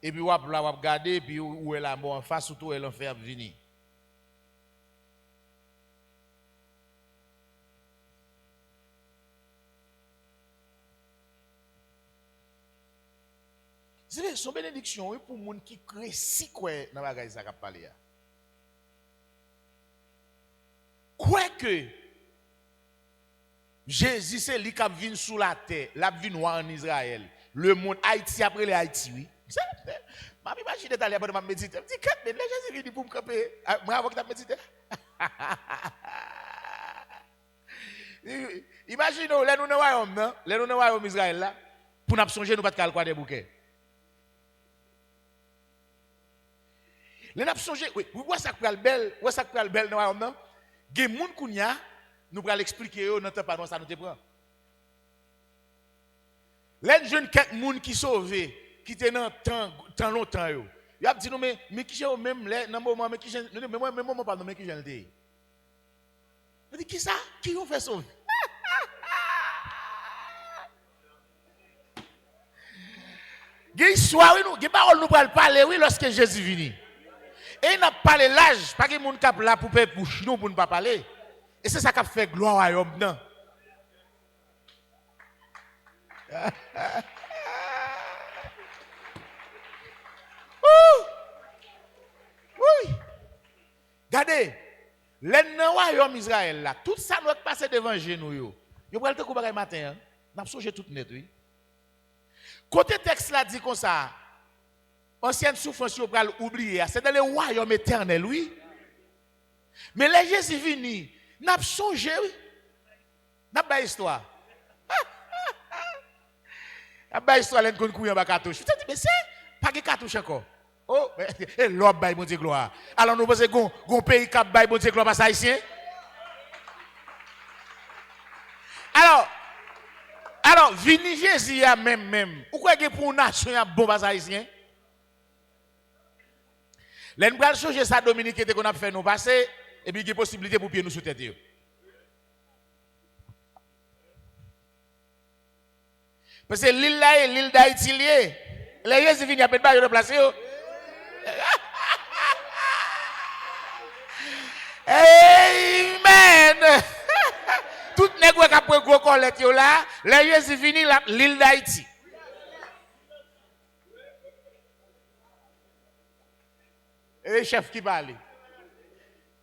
Et puis vous regardez, et puis où est la mort en face, surtout où est l'enfer venir. C'est son bénédiction pour les gens qui créent si quoi dans la bagaille ça qu'a parlé. Quoi que Jésus c'est lui qui vient sous la terre, l'a vient en Israël. Le monde Haïti après les Haïti oui. Ma imagine d'aller après ma méditer. Je dis que Jésus vient pour me camper. Moi avant que tu méditer. Imagine les nous dans royaume non, les nous dans royaume Israël là pour nous songer nous pas de quoi des bouquets. Les n'a songé, oui, vous voyez ça que belle, vous ça que belle dans non? Gen moun kounya, nous va l'expliquer yo dans temps pas ça nous te prend. Les jeunes quelques moun qui sauvé, qui étaient dans temps longtemps yo. Y a dit nous mais qui j'ai même là dans moment mais qui j'ai mais moi même moment pas non mais qui j'ai le dit. On dit qui ça? Qui on fait sauver? Gen histoire oui nous, gen parole nous parler oui lorsque Jésus vini. Et il n'a pas l'âge, pas que les gens qui là pour nous pour ne pas parler. Et c'est ça qui fait gloire à l'homme. Non? Oui. Regardez, les royaume Israël là, tout ça doit passer devant nous. Vous pouvez le coup bagaille matin, n'a pas changé tout net oui. Côté texte là dit comme ça. Ancienne souffrance, vous pouvez l'oublier. C'est dans le royaume éternel, oui. Mais les Jésus vini, n'a pas songé, oui. N'a pas histoire. N'a pas histoire, l'un qu'on couille en bas cartouche. Mais c'est pas de cartouche encore. Oh, l'homme baille, mon Dieu, gloire. Alors nous pensons qu'on pays qui baille, mon Dieu, gloire, pas haïtien. Alors, vini Jésus, même. Ou quoi que pour une nation, il y a bon pas haïtien? L'en pral changer ça Dominique était qu'on a fait nous passer et puis il y a possibilité pour pied nous sous tête. Parce que l'île là est l'île d'Haïti lié. Les yeux viennent à peine pas replacer. Amen. Tout nègre qui a pris gros collecte là, les yeux viennent l'île d'Haïti. Et les chefs qui parlent.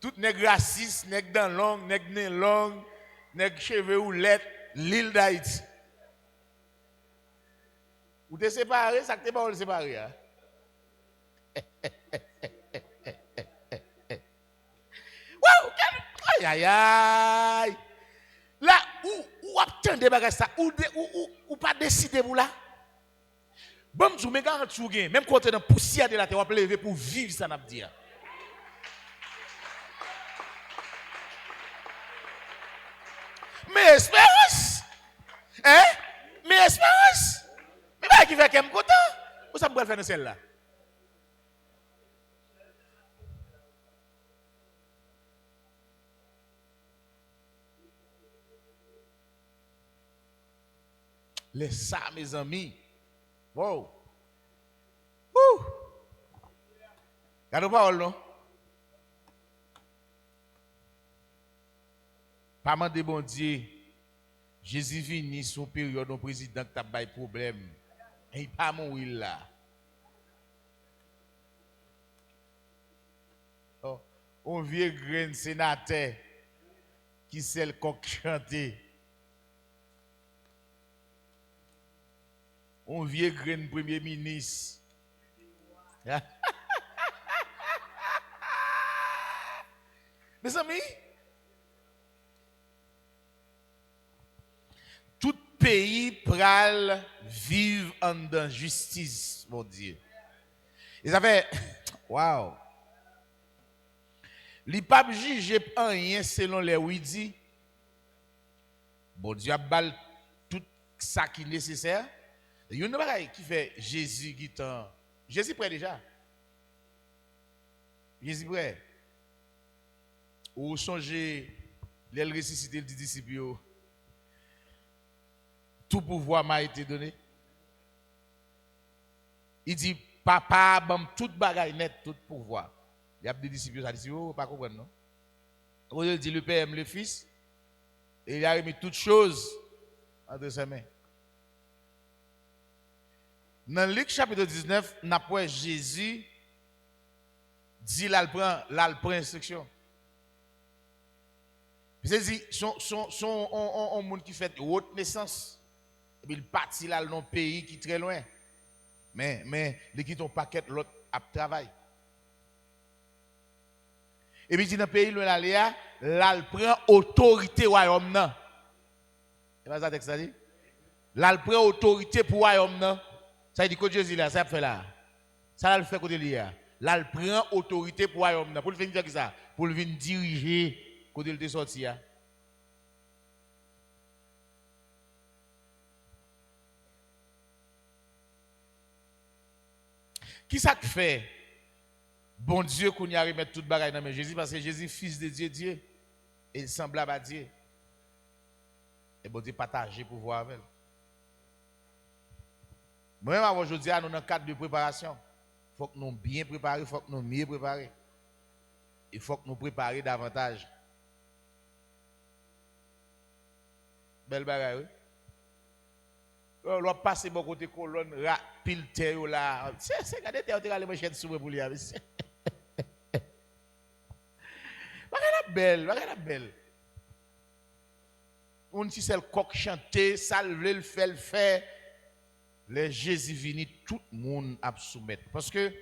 Tout nègre raciste, nègre dans long, nègre nez long, nègre cheveux ou lettres, l'île d'Haïti. Ou te séparé, ça que t'es pas séparé. Hein? Wow, aïe aïe aïe. Là, où attendez bagage ça, ou pas décider pour là. Bon, je me garantis, même quand tu es dans la poussière de la terre, on peut lever pour vivre ça, n'a pas dit. Mais espérance, hein? Mais espérance. Mais bah qui fait qu'elle me content? Où ça me faire dans celle-là? Laisse ça, mes amis. Wow. Ouh. Gardez parole, non? Pas demander bon Dieu. Jésus vini son période au président qui a pas problème. Et il pas mourir là. Oh, on vieux grain sénateur qui c'est le coq chanté. On vieux grain premier ministre. Mes amis, tout pays pral vivre en dans justice, mon Dieu. Ils avaient, waouh, les papes jugent rien selon les oui-dit. Bon Dieu a bal tout ça qui est nécessaire. Il y a une chose qui fait Jésus qui t'en. Jésus prêt déjà. Jésus prêt. Ou songez, les ressusciter les disciples. Tout pouvoir m'a été donné. Il dit, papa, bam, tout bagaille net, tout pouvoir. Il y a des disciples qui disent, oh, pas comprendre, non? Il dit, le Père aime le Fils, et il a remis toutes choses entre ses mains. Dans Luc chapitre 19, après Jésus dit, là, il prend instruction. C'est-à-dire, son monde qui fait haute naissance, et puis il partit là dans un pays qui est très loin. Mais il quitte un paquet l'autre à travail. Et puis dans le pays loin là, il prend autorité royaume nan. C'est pas ça que ça dit? Là, il prend autorité pour royaume nan. Ça veut dire que Jésus là, ça fait là. Ça le fait côté là. Là, il prend autorité pour royaume nan. Pour le venir faire ça, pour le venir diriger côté il est sorti. Qui ça fait? Bon Dieu qu'on y a remettre toute bagaille dans Jésus parce que Jésus fils de Dieu, Dieu et semblable à Dieu. Et bon Dieu partager pouvoir avec. Moi-même aujourd'hui nous dans le cadre de préparation, il faut que nous bien préparer, il faut que nous mieux préparer. Il faut que nous préparions davantage. Belle bagaille, oui. On passe bon côté colonne, pile terre là. C'est regardez terre, tu as les manchettes sous pour lui. Belle, belle. On si c'est le coq chanté, salver le fait. Les Jésus vini, tout le monde à soumettre. Parce que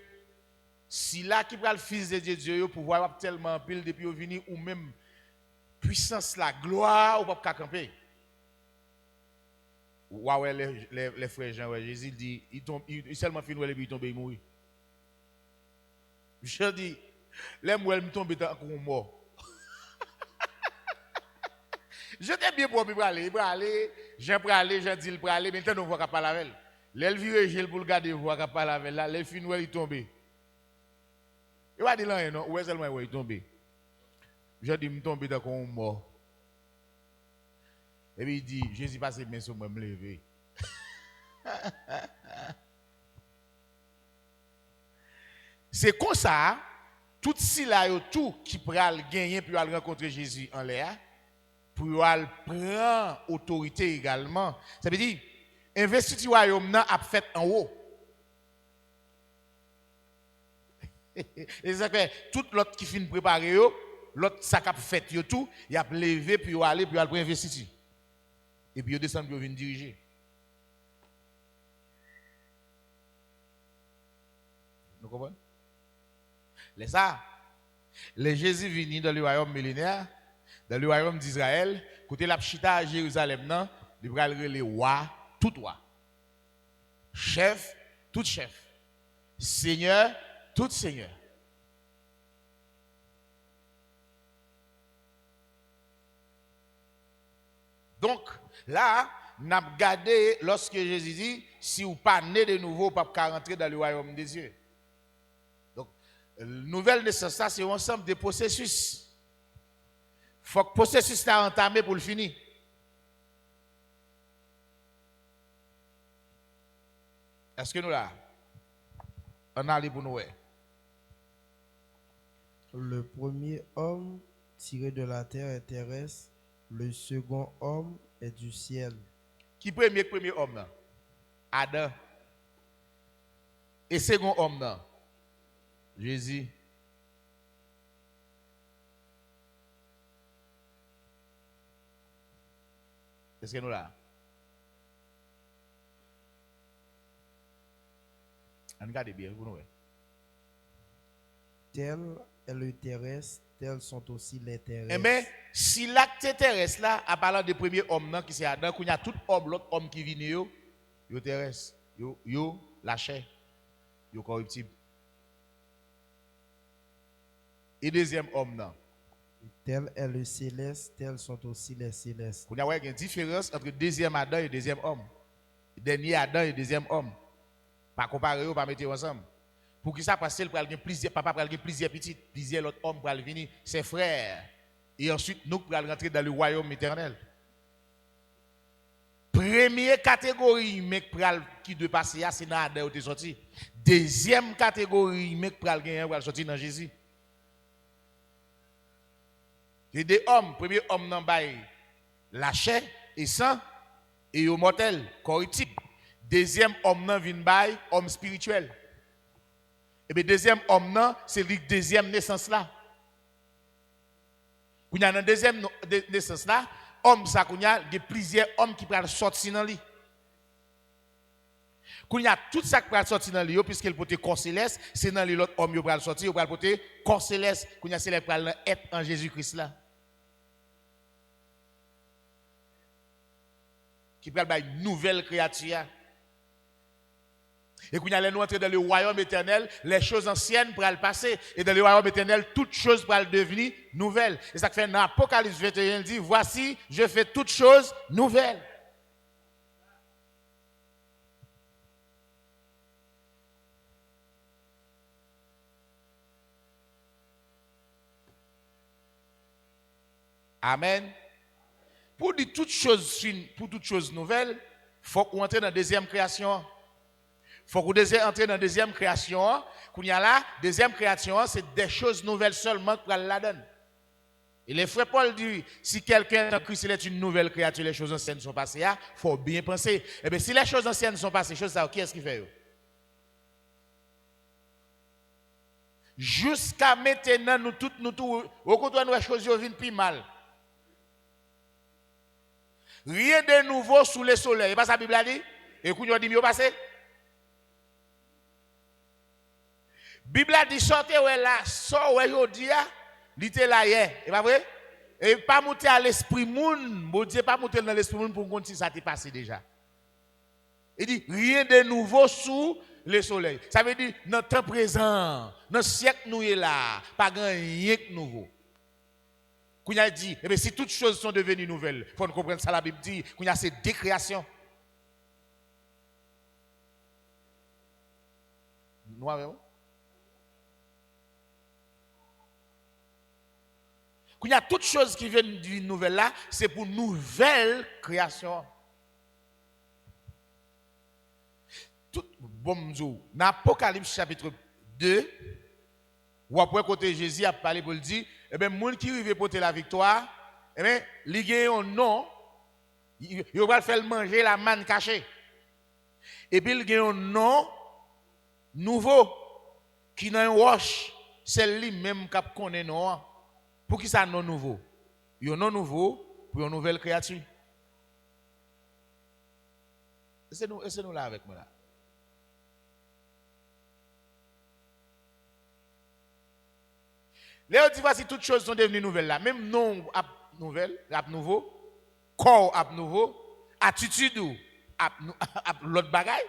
si là qui prend le fils de Dieu, pouvoir tellement pile depuis au vini ou même puissance la gloire ou pas camper. Ouais, les frères Jean, ouais, Jésus dit, il seulement fin où il tombe, il mourit. Je dis, les mouilles me tombent dans un mort. Je t'ai bien pour aller, j'ai pralé, j'ai dit le pralé, mais maintenant on voit qu'à parler avec elle. L'elle vire gel pour le garder, voit qu'à parler avec là, les fin où il tombe. Il va dire là, non, où est-ce que il tombe? Je dis, me tomber dans un mort. Et puis il dit, Jésus passe mes sur moi, me lever. C'est comme ça, tout si là, tout qui pral gagner pour aller rencontrer Jésus en l'air, pour aller prendre autorité également. Ça veut dire, investiture royaume a fait en haut. Et ça fait tout l'autre qui finit préparer, l'autre ça a fait tout, il a levé puis aller puis aller investir. Et puis il descend pour venir diriger. Vous comprenez? Les Jésus venu dans le royaume millénaire, dans le royaume d'Israël, côté la chita à Jérusalem, il va les rois, tout roi. Chef, tout chef. Seigneur, tout seigneur. Donc, là, nous avons regardé lorsque Jésus dit, si vous n'êtes pas né de nouveau, vous ne pouvez pas rentrer dans le royaume des cieux. Donc, nouvelle naissance, ça, c'est un ensemble de processus. Il faut que le processus soit entamé pour le finir. Est-ce que nous là? On a allé pour nous. Le premier homme tiré de la terre est terrestre, le second homme est du ciel. Qui premier homme là? Adam. Et second homme là? Jésus. Est-ce que nous là? On regarde bien pour nous. Tel est le terrestre, tels sont aussi les terrestres. Mais si l'acte terrestre là, à parlant du premier homme qui c'est Adam, qu'il y a tout homme, l'autre homme qui vient, yo terrestre, yo la chair, yo corruptible. Et deuxième homme là. Tel est le céleste, tels sont aussi les célestes. Il y a une différence entre deuxième Adam et deuxième homme. Dernier Adam et deuxième homme. Pas comparer, pas mettre ensemble. Pour qui ça passe, il prend plusieurs papa prend plusieurs petites, plusieurs autres hommes pour venir, ses frères. Et ensuite nous pour rentrer dans le royaume éternel. Première catégorie mec qui doit passer c'est dans Adam qui est sorti. Deuxième catégorie mec pour gagner pour sortir dans Jésus. Et des hommes, premier homme dans bail la chair et sang et au mortel, corruptible. Deuxième homme nan vin bail homme spirituel. Et bien deuxième homme nan c'est le deuxième naissance là. Quand y a une deuxième naissance là, homme ça il y a plusieurs hommes qui peuvent sortir dans lui. Quand y a tout ça qui peut sortir dans lui puisque le côté corps céleste, c'est dans l'autre homme qui peut sortir, il peut côté corps céleste, quand y a c'est être en Jésus-Christ là. Qui peut être une nouvelle créature. Et quand nous entrer dans le royaume éternel, les choses anciennes pourraient passer. Et dans le royaume éternel, toutes choses pourraient devenir nouvelles. Et ça fait dans Apocalypse 21, il dit, voici, je fais toutes choses nouvelles. Amen. Pour dire toutes choses fines, pour toutes choses nouvelles, il faut qu'on entre dans la deuxième création. Il faut qu'on entre dans la deuxième création. Qu'on y a là, deuxième création, c'est des choses nouvelles seulement pour la donne. Et les frères Paul dit, si quelqu'un en Christ est une nouvelle créature, les choses anciennes sont passées, il faut bien penser. Eh bien, si les choses anciennes sont passées, qui est-ce qui fait? Jusqu'à maintenant, nous tous, au contraire, nous, les choses viennent plus mal. Rien de nouveau sous le soleil. Et pas ça la Bible a dit? Et qu'on a dit mieux passé? Bible a dit sortez ouais là, sort ouais aujourd'hui, il était là hier. Et pas vrai? Et pas monter à l'esprit moun, bon Dieu pas monter dans l'esprit moun pour qu'on si ça t'est passé déjà. Il dit rien de nouveau sous le soleil. Ça veut dire notre temps présent, notre siècle nous est là, pas rien de nouveau. Qu'on a dit, eh bien, si toutes choses sont devenues nouvelles, il faut comprendre ça, la Bible dit, qu'on a ces décréations. Nous avons. il y a toutes choses qui viennent d'une nouvelle là, c'est pour nouvelle création. Tout bon dans Apocalypse chapitre 2, ou après côté Jésus a parlé pour le dire, eh bien, monde qui arrive porter la victoire, eh bien, il y a un nom, il va faire manger la manne cachée. Et puis il y a un nom nouveau qui dans un roche, c'est lui-même qui connaît non. Pour qui ça non nouveau? Il y a un nom nouveau pour une nouvelle créature. C'est nous là avec moi là. Là, on dit voici toutes choses sont devenues nouvelles là. Même nom à nouvelle, à nouveau, corps à nouveau, attitude à l'autre bagaille.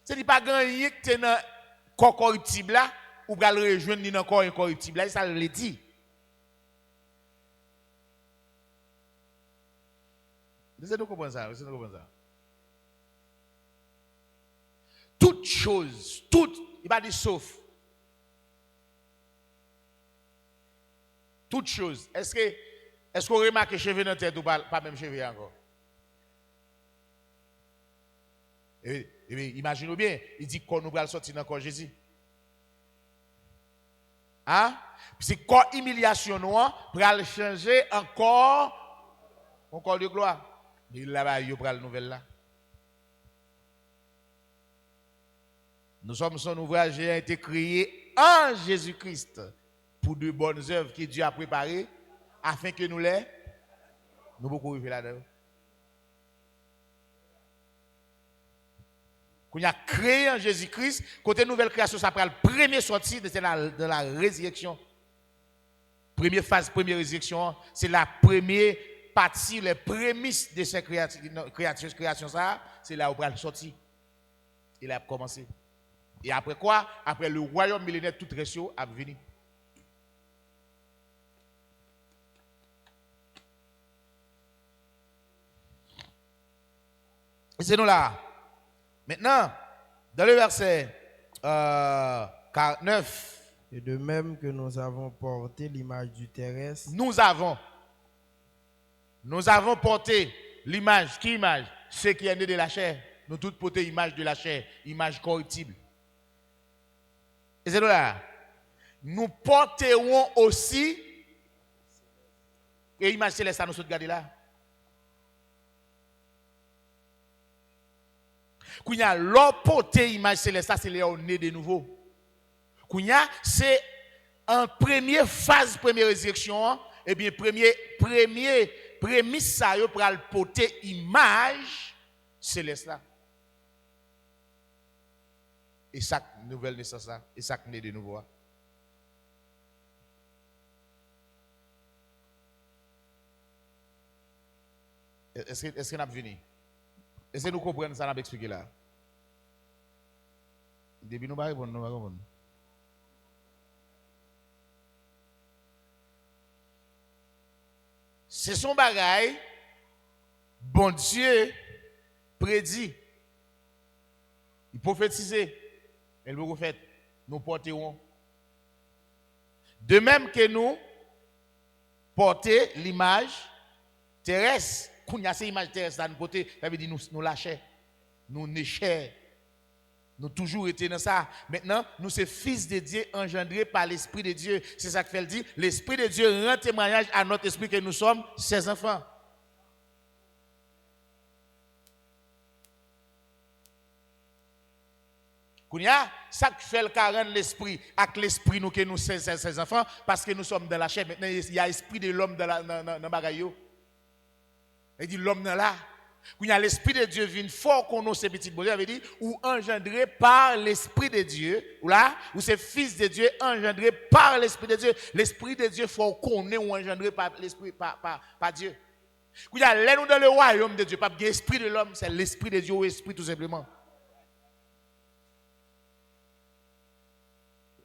C'est pas grand rien que tu dans corps corruptible là ou va le rejoindre dans corps incorruptible là, ça le dit. Laissez-nous comprendre ça, laissez-nous comprendre ça. Toutes choses, toutes, il va dire sauf. Toutes choses. Est-ce qu'on remarque que cheveux dans la tête ou pas même cheveux encore? Imaginez bien, il dit qu'on nous va sortir dans le corps Jésus. Hein? C'est corps humiliation noire pour aller changer encore de gloire. Il là-bas, il y a la nouvelle là. Nous sommes son ouvrage qui a été créé en Jésus-Christ pour de bonnes œuvres que Dieu a préparées afin que nous beaucoup vivre là-dedans. Qu'on a créé en Jésus-Christ, côté nouvelle création, ça prend le premier sortie de la résurrection. Première phase, première résurrection, c'est la première partie, les prémices de cette création, ça, c'est là où on va sortir. Il a commencé. Et après quoi? Après le royaume millénaire, tout récent a venu. C'est nous là. Maintenant, dans le verset 49. Et de même que nous avons porté l'image du terrestre. Nous avons porté l'image. Qui image? Ce qui est né de la chair. Nous tous porté l'image de la chair, image corruptible. Et c'est là. Nous porterons aussi. Et image céleste, ça nous regarde là. Kounya, l'or porté image céleste, ça c'est le né de nouveau. Kounya, c'est en première phase, première résurrection, et bien, prémisse ça, pour le porter image céleste là. Et chaque nouvelle naissance là, et chaque né de nouveau. Est-ce qu'on a venu? Est-ce que nous comprenons ça, on a expliqué là? Depuis nous ne répondre, nous ne répondre. C'est son bagaille, bon Dieu prédit, il prophétisait, et le fait, nous porterons. De même que nous porter l'image terrestre. Quand il y a cette image terrestre, ça veut dire nous lâcher, nous nécher. Nous toujours été dans ça. Maintenant, nous sommes fils de Dieu engendrés par l'Esprit de Dieu. C'est ça que fait le dire. L'Esprit de Dieu rend témoignage à notre esprit que nous sommes ses enfants. Kounia, ça qui fait le carré de l'esprit, avec l'esprit nous que nous sommes ses enfants, parce que nous sommes dans la chair. Maintenant, il y a l'esprit de l'homme dans la bagaille. Il dit l'homme dans là. Quand il y a l'esprit de Dieu vient fort qu'on a ces petites bonheurs, veut dire ou engendré par l'esprit de Dieu, ou là, ou c'est fils de Dieu engendré par l'esprit de Dieu. L'esprit de Dieu faut qu'on ait ou engendré par l'esprit par Dieu. Quand il y a l'un dans le royaume de Dieu, pas l'esprit de l'homme, c'est l'esprit de Dieu ou esprit tout simplement.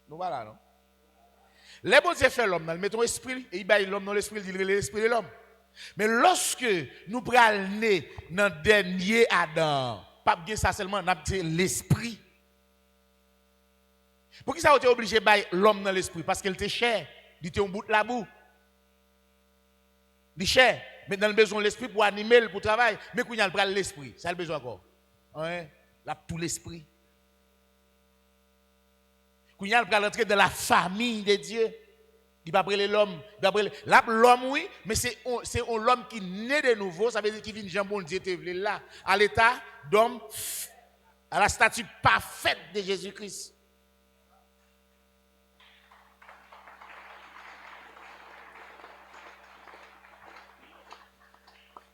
Nous voilà non. Les bon Dieu fait l'homme, mettons esprit et il baille l'homme dans l'esprit, il dit l'esprit de l'homme. Mais lorsque nous prenons né dans le dernier Adam, pas bien ça seulement, on a l'esprit. Pour qui ça a été obligé de l'homme dans l'esprit? Parce qu'il était cher, il était un bout de la boue. Il cher. Maintenant, le besoin de l'esprit pour animer, pour travailler. Mais quand il y a l'esprit, ça a le besoin encore. Hein? Là, tout l'esprit. Quand il y a l'entrée dans la famille de Dieu, il va appeler l'homme. Là, l'homme, oui, mais c'est l'homme qui naît de nouveau. Ça veut dire qu'il vient Jean bon Dieu, là, à l'état d'homme, à la statue parfaite de Jésus-Christ.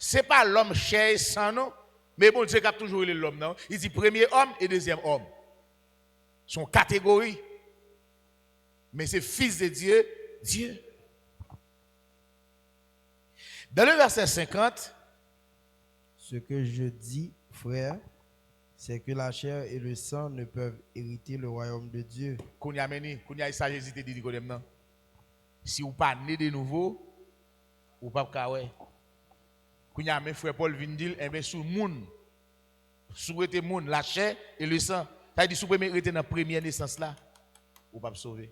Ce n'est pas l'homme cher et sans non, mais bon Dieu qui a toujours eu l'homme, non? Il dit premier homme et deuxième homme. Son catégorie. Mais c'est fils de Dieu, Dieu. Dans le verset 50, ce que je dis, frère, c'est que la chair et le sang ne peuvent hériter le royaume de Dieu. Si vous pas né de nouveau, ou pas kawé. Kounya mes frère Paul vient dire eh bien sous monde, sous était monde, la chair et le sang. Ça dit sous premier était dans première naissance là, ou pas sauver.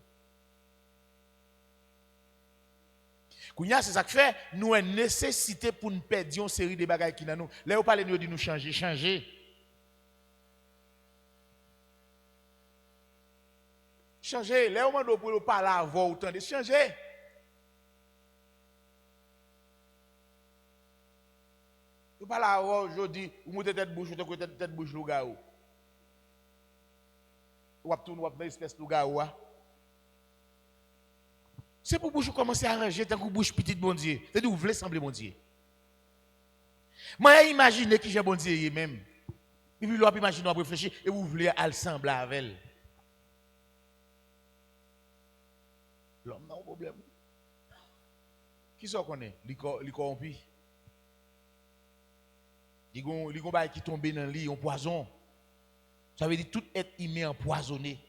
Kounya c'est ça que fait nous une nécessité pour nous perdre une série de bagages qui dans nous. Là on parle nous dit nous changer. Changer, là on m'a pour parler avant autant de changer. Vous parlez avant aujourd'hui, vous mettez tête bouche, vous mettez tête bouche le gars. Ou tourne ou dans espèce de gars. C'est pour bouche commencer à arranger tant que bouche petite bon Dieu. C'est-à-dire vous voulez sembler bon Dieu. Moi imaginez qui j'ai bon Dieu même. Et puis l'on imaginer, on réfléchir et vous voulez assembler avec elle. L'homme n'a pas de problème. Qui ça connaît? Il corrompu. Il y a des gens qui tombent dans le lit, en poison. Ça veut dire tout être humain empoisonné.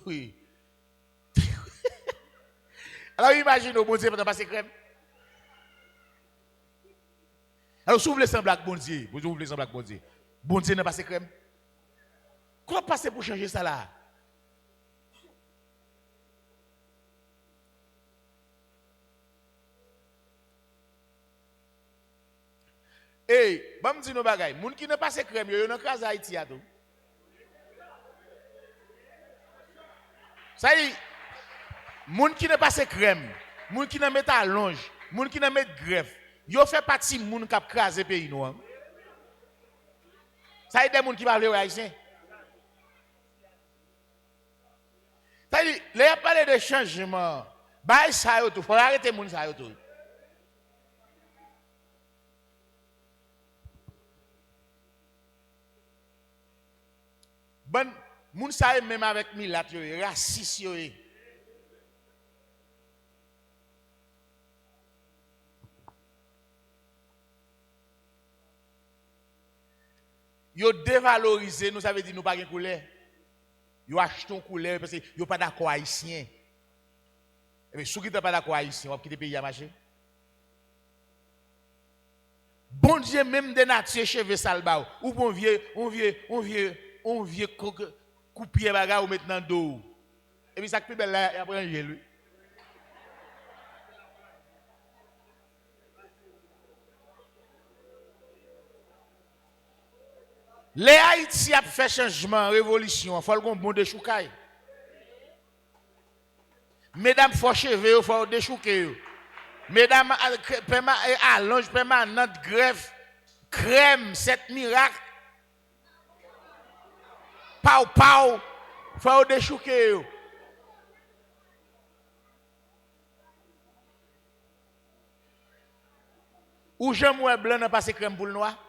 Oui. Alors imaginez, bon Dieu, pendant passer crème. Alors si vous voulez sembler avec bon Dieu, vous voulez sembler avec bon Dieu. Bon Dieu n'a pas passé crème. Comment passer pour changer ça là? Hey, bon me dire nos bagailles. Moun qui n'a pas passé crème, yo dans case Haïti à tout. Ça y est, moun qui n'a pas passé crème, moun qui n'a met allonge, moun qui n'a met greffe, yo fait partie moun qui a crasé pays noir. Ça y est des moun qui parlent haïtien. Ça y est, les parler de changement, bah ça yo tout, faut arrêter moun ça yo tout. Bon, moun sa même avec milat yo, raciste yo. Yo dévalorisé, nous ça veut dire nous pas gen couleur. Yo acheté une couleur parce que yo pas d'accord haïtien. Et bien, si vous n'êtes pas d'accord haïtien, on va quitter le pays à marcher. Bon Dieu même de nature cheveux salba ou bon vieux coupier bagarre ou maintenant dos. Et puis ça qui belle là après lui. Les Haïtiens ont fait changement, révolution, il faut le bon de choukaï. Mesdames, il faut cheveux, il faut déchouquer. Mesdames, allonge permanente, greffe, crème, 7 miracles. Pau, il faut déchouquer. Ou j'aime blanc n'a pas crème pour le noir.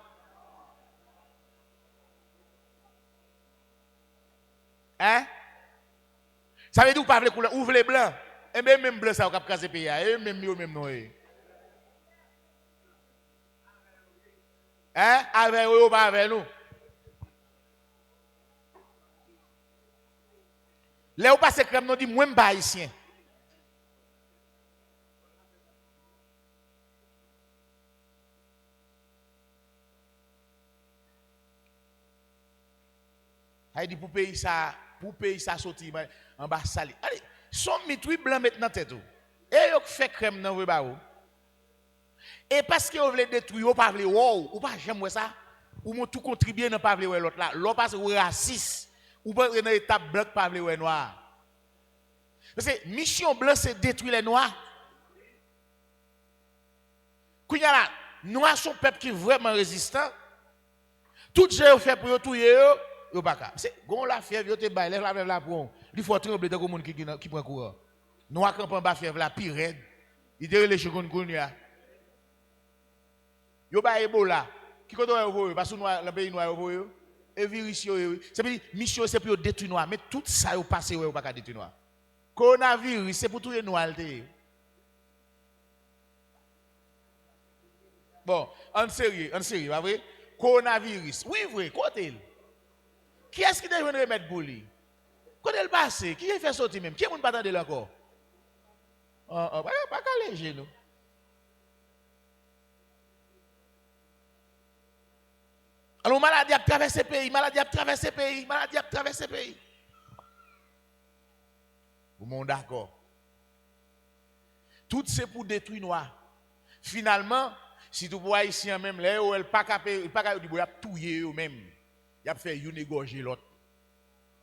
Hein? Ça veut dire que vous ne pouvez pas couleur, ouvre les blancs. Et même blanc, ça va casser le pays. Et même mieux, même non. Hein? Avec eux ou pas avec nous? Là où passe crème, nous dit, moi, je ne suis pas haïtien. Il dit pour pays ça, pour payer ça sorti en bas sali. Allez, son mitri blanc maintenant tête tout. Et yo fait crème dans vrai ba ou. Et parce que vous voulez détruire, vous pas voulez wow, ou pas j'aime ça. Ou mon tout contribuer dans pas voulez l'autre là. L'autre parce que raciste. Ou pas dans étape blanc pas voulez noir. Parce que mission blanc c'est détruire les noirs. Kounya là, noirs sont peuple qui est vraiment résistant. Tout j'ai fait pour tout yo pas ka. C'est gon la fièvre yo te bail la pour. Il faut trembler dans monde qui prend courant. Noir camp en bas fièvre la pire raide. Il te relé chikungunya. Yo ba Ebola. Qui koto yo parce que noir le pays noir yo et virus yo. C'est dire mission c'est pour détruire noir mais tout ça yo passé yo pas ka détruire noir. Coronavirus c'est pour tout les noirs. Bon, en sérieux, pas vrai? Coronavirus. Oui, vrai, côté. Qui est-ce qui doit remettre pour lui? Côté le passé, qui a fait sortir même? Qui est-ce qui pas attendre encore? Pas qu'à léger, nous. Alors, maladie a traversé le pays, maladie a traversé le pays, maladie a traversé le pays. Vous m'en d'accord? Tout c'est pour détruire noir. Finalement, si tu vois ici même là où elle pas capable du bois touyer eux même il a fait une égorger l'autre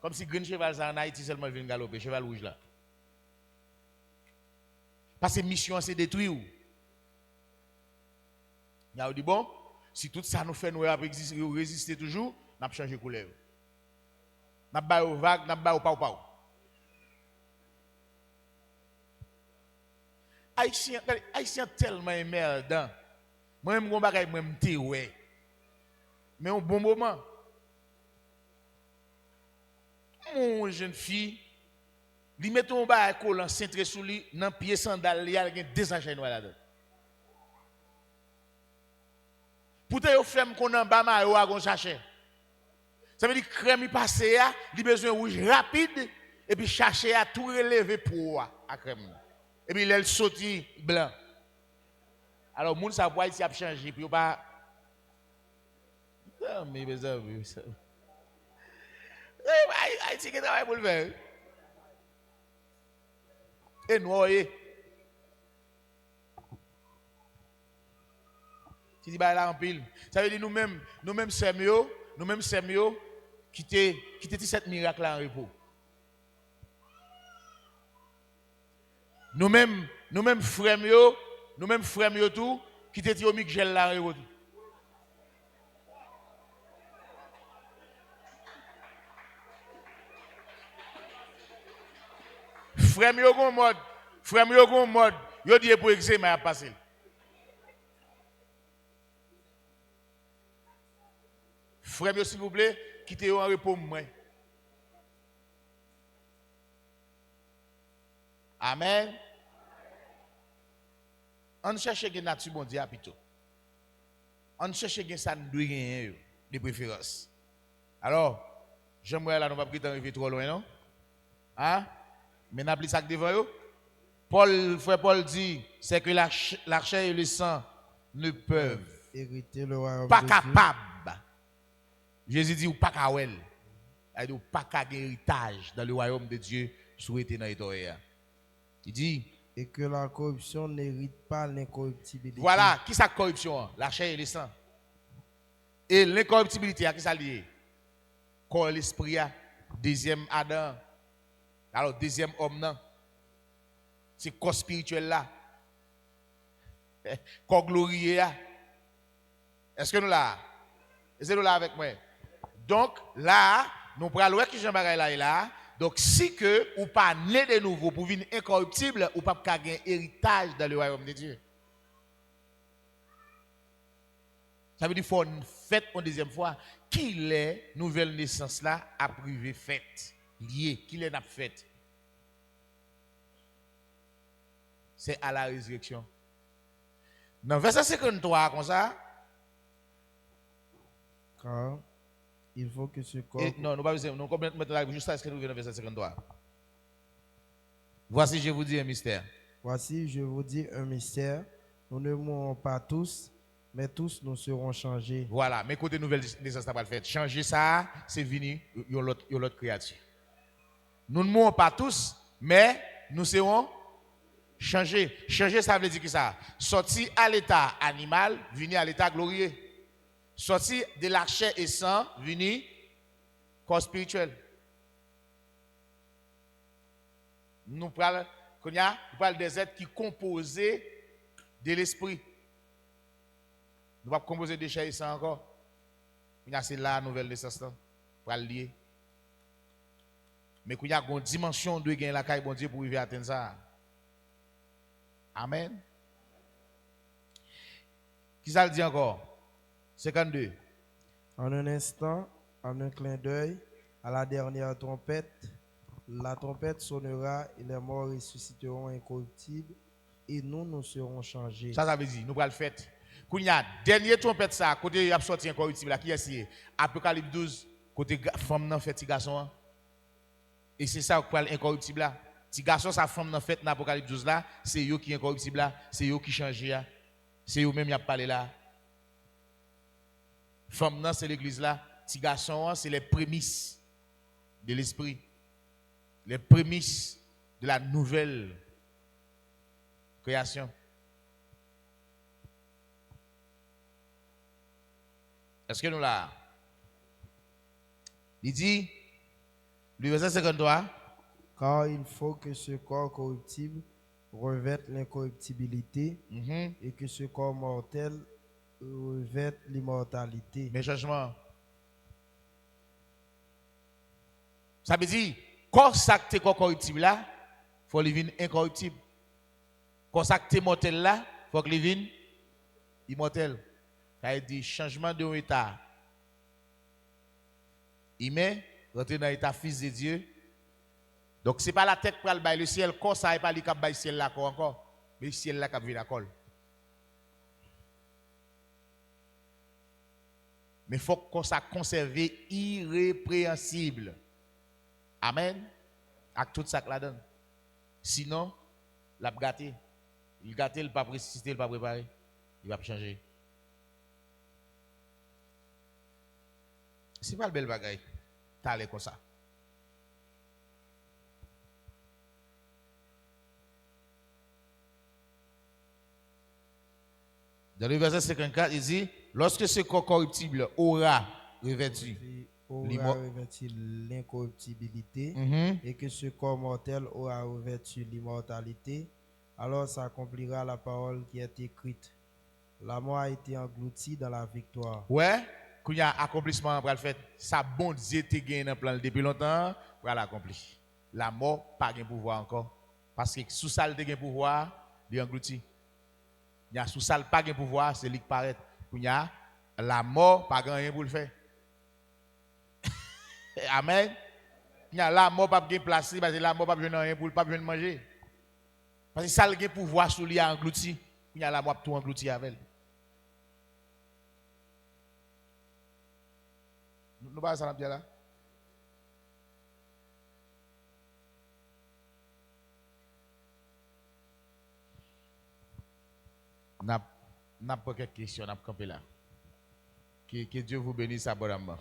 comme si grand cheval en Haïti seulement vient galoper cheval rouge là parce que mission c'est détruire il a dit bon si tout ça nous fait nous résister toujours n'a pas changer couleur n'a pas au vague n'a pas au pau haïtien tellement merdant. Moi-même, je ne sais pas ouais. Mais au bon moment, mon jeune fille, lui met un bas collant centré sous lui, dans pied sandal, il y a des sachets noirs là-dedans. Pourtant, il fait qu'on en bas, il y a un sachet. Ça veut dire que crème passe, il a besoin de rouge rapide, et puis chercher à tout relever pour à crème. Et puis, il saute blanc. Alors, moun sa boit ici a changé, puis pas. Non, mais ça. Haïti qui travaille pour le faire. Et noyé. Tu dis, bah là en pile. Ça veut dire nous-mêmes, Semio, qui te 17 miracles là en repos. Nous-mêmes, frères, nous-mêmes, frères, tout, qui te dit au Miguel là en repos. Frère, yo mode, yo dit pour examen à passer. Frère, s'il vous plaît, quittez en repos moi. Amen. On cherche que nature bon Dieu plutôt. On cherche que ça ne doit rien de préférence. Alors, j'aimerais là, nous pas arriver trop loin, non? Hein? Mais n'a plus ça devant eux. Frère Paul dit, c'est que la chair et le sang ne peuvent hériter le royaume pas de capable. Jésus dit ou pas kawel. Il dit ou pas héritage dans le royaume de Dieu souhaité dans les. Il dit et que la corruption n'hérite pas l'incorruptibilité. Voilà, qui ça corruption? La chair et le sang. Et l'incorruptibilité, à qui ça lié? Corps l'esprit, deuxième Adam. Alors, deuxième homme, non. C'est corps spirituel là. Corps glorieux. Est-ce que nous là? Est-ce que nous là avec moi? Donc, là, nous prenons le qui Jean-Baptiste là et là. Donc, si que ou pas né de nouveau pour venir incorruptible, ou pas gagner héritage dans le royaume de Dieu. Ça veut dire qu'il faut une fête une deuxième fois. Qui est nouvelle naissance là à privé fête? Lié, qui est n'a fête? C'est à la résurrection. Dans verset 53, comme ça. Car il faut que ce corps. Non, nous pas besoin. Nous maintenant juste à ce que nous venons dans verset 53. Voici, je vous dis un mystère. Voici, je vous dis un mystère. Nous ne mourrons pas tous, mais tous nous serons changés. Voilà, mais côté nouvelle naissance, ça va le faire. Changer ça, c'est venu, il y a l'autre créature. Nous ne mourrons pas tous, mais nous serons changés. Changer, ça veut dire que ça? Sortir à l'état animal, venir à l'état glorieux. Sortir de la chair et sang, venir corps spirituel. Nous parlons des êtres qui composent de l'esprit. Nous ne pouvons pas composer de chair et sang encore. C'est la nouvelle naissance pour le lier. Mais il y a une dimension de gagner la caille bon Dieu pour arriver à atteindre ça. Amen. Qui ça le dit encore? 52. En un instant, en un clin d'œil, à la dernière trompette, la trompette sonnera et les morts ressusciteront incorruptibles et nous serons changés. Ça veut dire, nous allons le faire. Quand il y a dernière trompette, ça, côté il a sorti incorruptible, qui est Apocalypse 12, côté femme nan fait garçon. Et c'est ça qui est incorruptible là. Ti garçon, sa femme nan fait dans Apocalypse 12 là, c'est eux qui est incorruptible là, c'est eux qui changent là. C'est eux même qui a parlé là. Femme nan c'est l'église là, ti garçon c'est les prémices de l'esprit. Les prémices de la nouvelle création. Est-ce que nous là? Il dit, le verset 53. Car il faut que ce corps corruptible revête l'incorruptibilité et que ce corps mortel revête l'immortalité. Mais changement. Ça veut dire, quand ça qui est corruptible là, il faut le vivre incorruptible. Quand ça qui est mortel là, il faut que le vivre immortel. Ça veut dire changement de état. Il met, rentrer dans l'état fils de Dieu. Donc ce n'est pas la tête pour aller le ciel, quand ça n'est pas le cap le ciel là encore. Mais le ciel là qui vient la colle. Mais il faut qu'on ça conservé irrépréhensible. Amen. Avec tout ça que la donne. Sinon, la gâté. Il gâté, il ne pas ressusciter, il ne pas préparer. Il va changer. C'est pas le bel bagaille. T'as l'air comme ça. Dans le verset 54, il dit, lorsque ce corps corruptible aura revêtu l'incorruptibilité et que ce corps mortel aura revêtu l'immortalité, alors s'accomplira la parole qui est écrite. La mort a été engloutie dans la victoire. Ouais, quand il y a accomplissement pour le fait, ça bon Dieu te gagné dans plan depuis longtemps, pour l'accomplir. La mort pas de pouvoir encore. Parce que sous ça le gain pouvoir, il englouti. Il y a sous ça pas de pouvoir, c'est lui qui paraît. Il y a la mort pas rien pour le faire. Amen. Il y a la mort pas de place, parce que la mort pas besoin rien pour pas besoin de manger. Parce que ça le gain pouvoir sous lui englouti. Il y a la mort tout englouti avec. Nous pas ça là. N'a pas quelques questions, n'a pas campé là. Que Dieu vous bénisse abondamment.